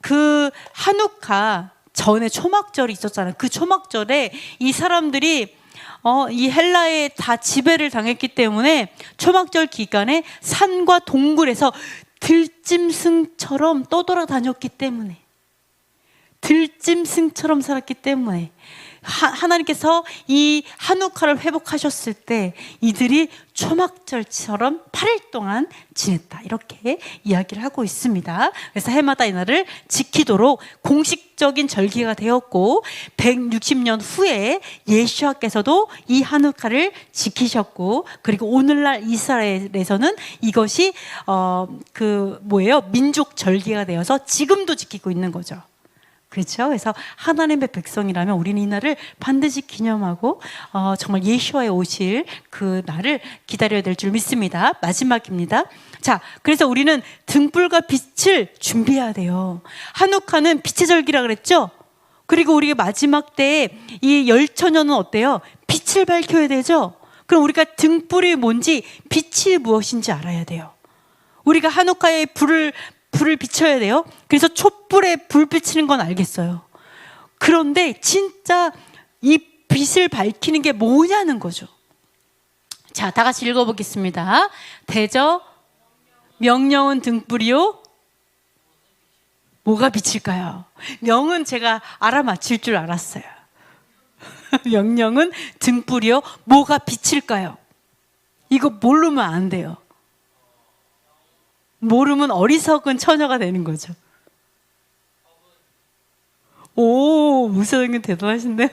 그 한우카 전에 초막절이 있었잖아요. 그 초막절에 이 사람들이 이 헬라에 다 지배를 당했기 때문에 초막절 기간에 산과 동굴에서 들짐승처럼 떠돌아다녔기 때문에, 들짐승처럼 살았기 때문에 하나님께서 이 한우카를 회복하셨을 때 이들이 초막절처럼 8일 동안 지냈다, 이렇게 이야기를 하고 있습니다. 그래서 해마다 이 날을 지키도록 공식적인 절기가 되었고, 160년 후에 예수와께서도 이 한우카를 지키셨고, 그리고 오늘날 이스라엘에서는 이것이 민족 절기가 되어서 지금도 지키고 있는 거죠. 그렇죠? 그래서 하나님의 백성이라면 우리는 이 날을 반드시 기념하고 정말 예수와의 오실 그 날을 기다려야 될 줄 믿습니다. 마지막입니다. 자, 그래서 우리는 등불과 빛을 준비해야 돼요. 한우카는 빛의 절기라 그랬죠? 그리고 우리가 마지막 때에 이 열처녀는 어때요? 빛을 밝혀야 되죠? 그럼 우리가 등불이 뭔지, 빛이 무엇인지 알아야 돼요. 우리가 한우카의 불을 비춰야 돼요. 그래서 촛불에 불 비치는 건 알겠어요. 그런데 진짜 이 빛을 밝히는 게 뭐냐는 거죠. 자, 다 같이 읽어보겠습니다. 대저 명령은 등불이요. 뭐가 빛일까요? 명은 제가 알아맞힐 줄 알았어요. 명령은 등불이요. 뭐가 빛일까요? 이거 모르면 안 돼요. 모르면 어리석은 처녀가 되는 거죠. 오, 무서운 게 대단하신데요.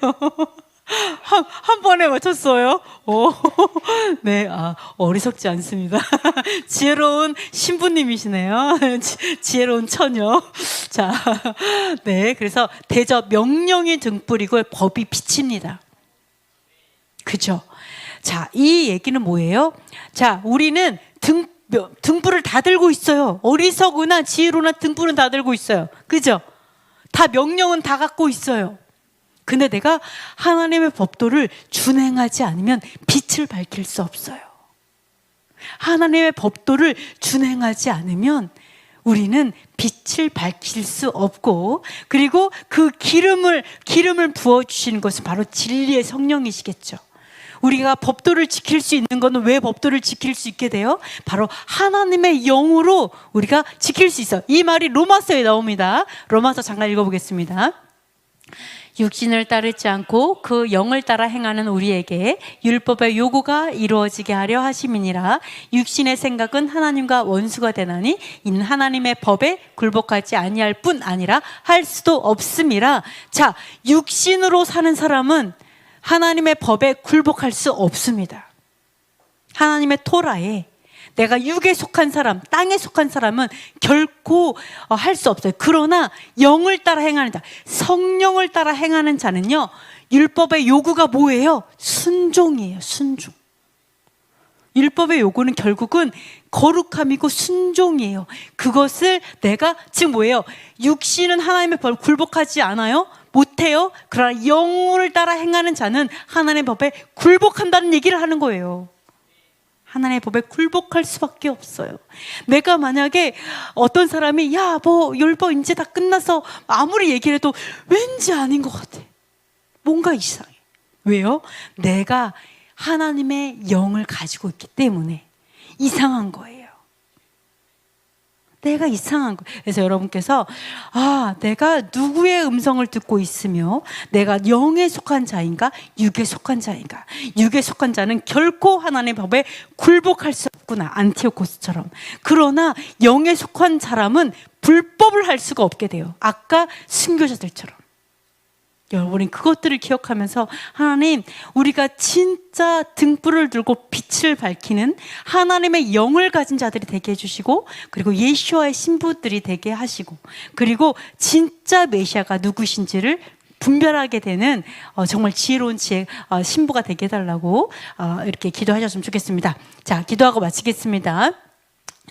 한 번에 맞췄어요. 오, 네, 어리석지 않습니다. 지혜로운 신부님이시네요. 지혜로운 처녀. 자, 네, 그래서 대저 명령이 등불이고 법이 빛입니다. 그죠? 자, 이 얘기는 뭐예요? 자, 우리는 등불을 다 들고 있어요. 어리석으나 지혜로나 등불은 다 들고 있어요. 그죠? 다 명령은 다 갖고 있어요. 근데 내가 하나님의 법도를 준행하지 않으면 빛을 밝힐 수 없어요. 하나님의 법도를 준행하지 않으면 우리는 빛을 밝힐 수 없고, 그리고 그 기름을 부어주시는 것은 바로 진리의 성령이시겠죠. 우리가 법도를 지킬 수 있는 것은 왜 법도를 지킬 수 있게 돼요? 바로 하나님의 영으로 우리가 지킬 수 있어요. 이 말이 로마서에 나옵니다. 로마서 잠깐 읽어보겠습니다. 육신을 따르지 않고 그 영을 따라 행하는 우리에게 율법의 요구가 이루어지게 하려 하심이니라. 육신의 생각은 하나님과 원수가 되나니 이는 하나님의 법에 굴복하지 아니할 뿐 아니라 할 수도 없음이라. 자, 육신으로 사는 사람은 하나님의 법에 굴복할 수 없습니다. 하나님의 토라에 내가 육에 속한 사람, 땅에 속한 사람은 결코 할 수 없어요. 그러나 영을 따라 행하는 자, 성령을 따라 행하는 자는요, 율법의 요구가 뭐예요? 순종이에요. 순종. 율법의 요구는 결국은 거룩함이고 순종이에요. 그것을 내가 지금 뭐예요? 육신은 하나님의 법에 굴복하지 않아요? 못해요? 그러나 영을 따라 행하는 자는 하나님의 법에 굴복한다는 얘기를 하는 거예요. 하나님의 법에 굴복할 수밖에 없어요. 내가 만약에 어떤 사람이 율법 이제 다 끝나서 아무리 얘기를 해도 왠지 아닌 것 같아. 뭔가 이상해. 왜요? 내가 하나님의 영을 가지고 있기 때문에 이상한 거예요. 내가 이상한 거예요. 그래서 여러분께서 내가 누구의 음성을 듣고 있으며 내가 영에 속한 자인가 육에 속한 자인가. 육에 속한 자는 결코 하나님의 법에 굴복할 수 없구나. 안티오코스처럼. 그러나 영에 속한 사람은 불법을 할 수가 없게 돼요. 아까 순교자들처럼. 여러분이 그것들을 기억하면서 하나님, 우리가 진짜 등불을 들고 빛을 밝히는 하나님의 영을 가진 자들이 되게 해주시고, 그리고 예수와의 신부들이 되게 하시고, 그리고 진짜 메시아가 누구신지를 분별하게 되는 정말 지혜로운 신부가 되게 해달라고 이렇게 기도하셨으면 좋겠습니다. 자, 기도하고 마치겠습니다.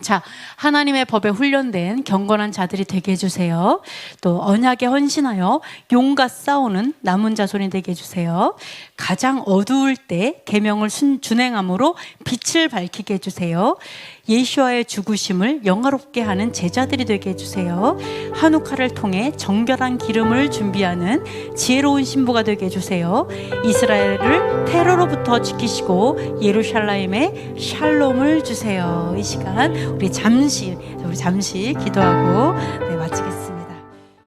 자, 하나님의 법에 훈련된 경건한 자들이 되게 해주세요. 또 언약에 헌신하여 용과 싸우는 남은 자손이 되게 해주세요. 가장 어두울 때 계명을 준행함으로 빛을 밝히게 해주세요. 예수와의 죽으심을 영화롭게 하는 제자들이 되게 해주세요. 한우카를 통해 정결한 기름을 준비하는 지혜로운 신부가 되게 해주세요. 이스라엘을 테러로부터 지키시고 예루살렘에 샬롬을 주세요. 이 시간 우리 잠시 기도하고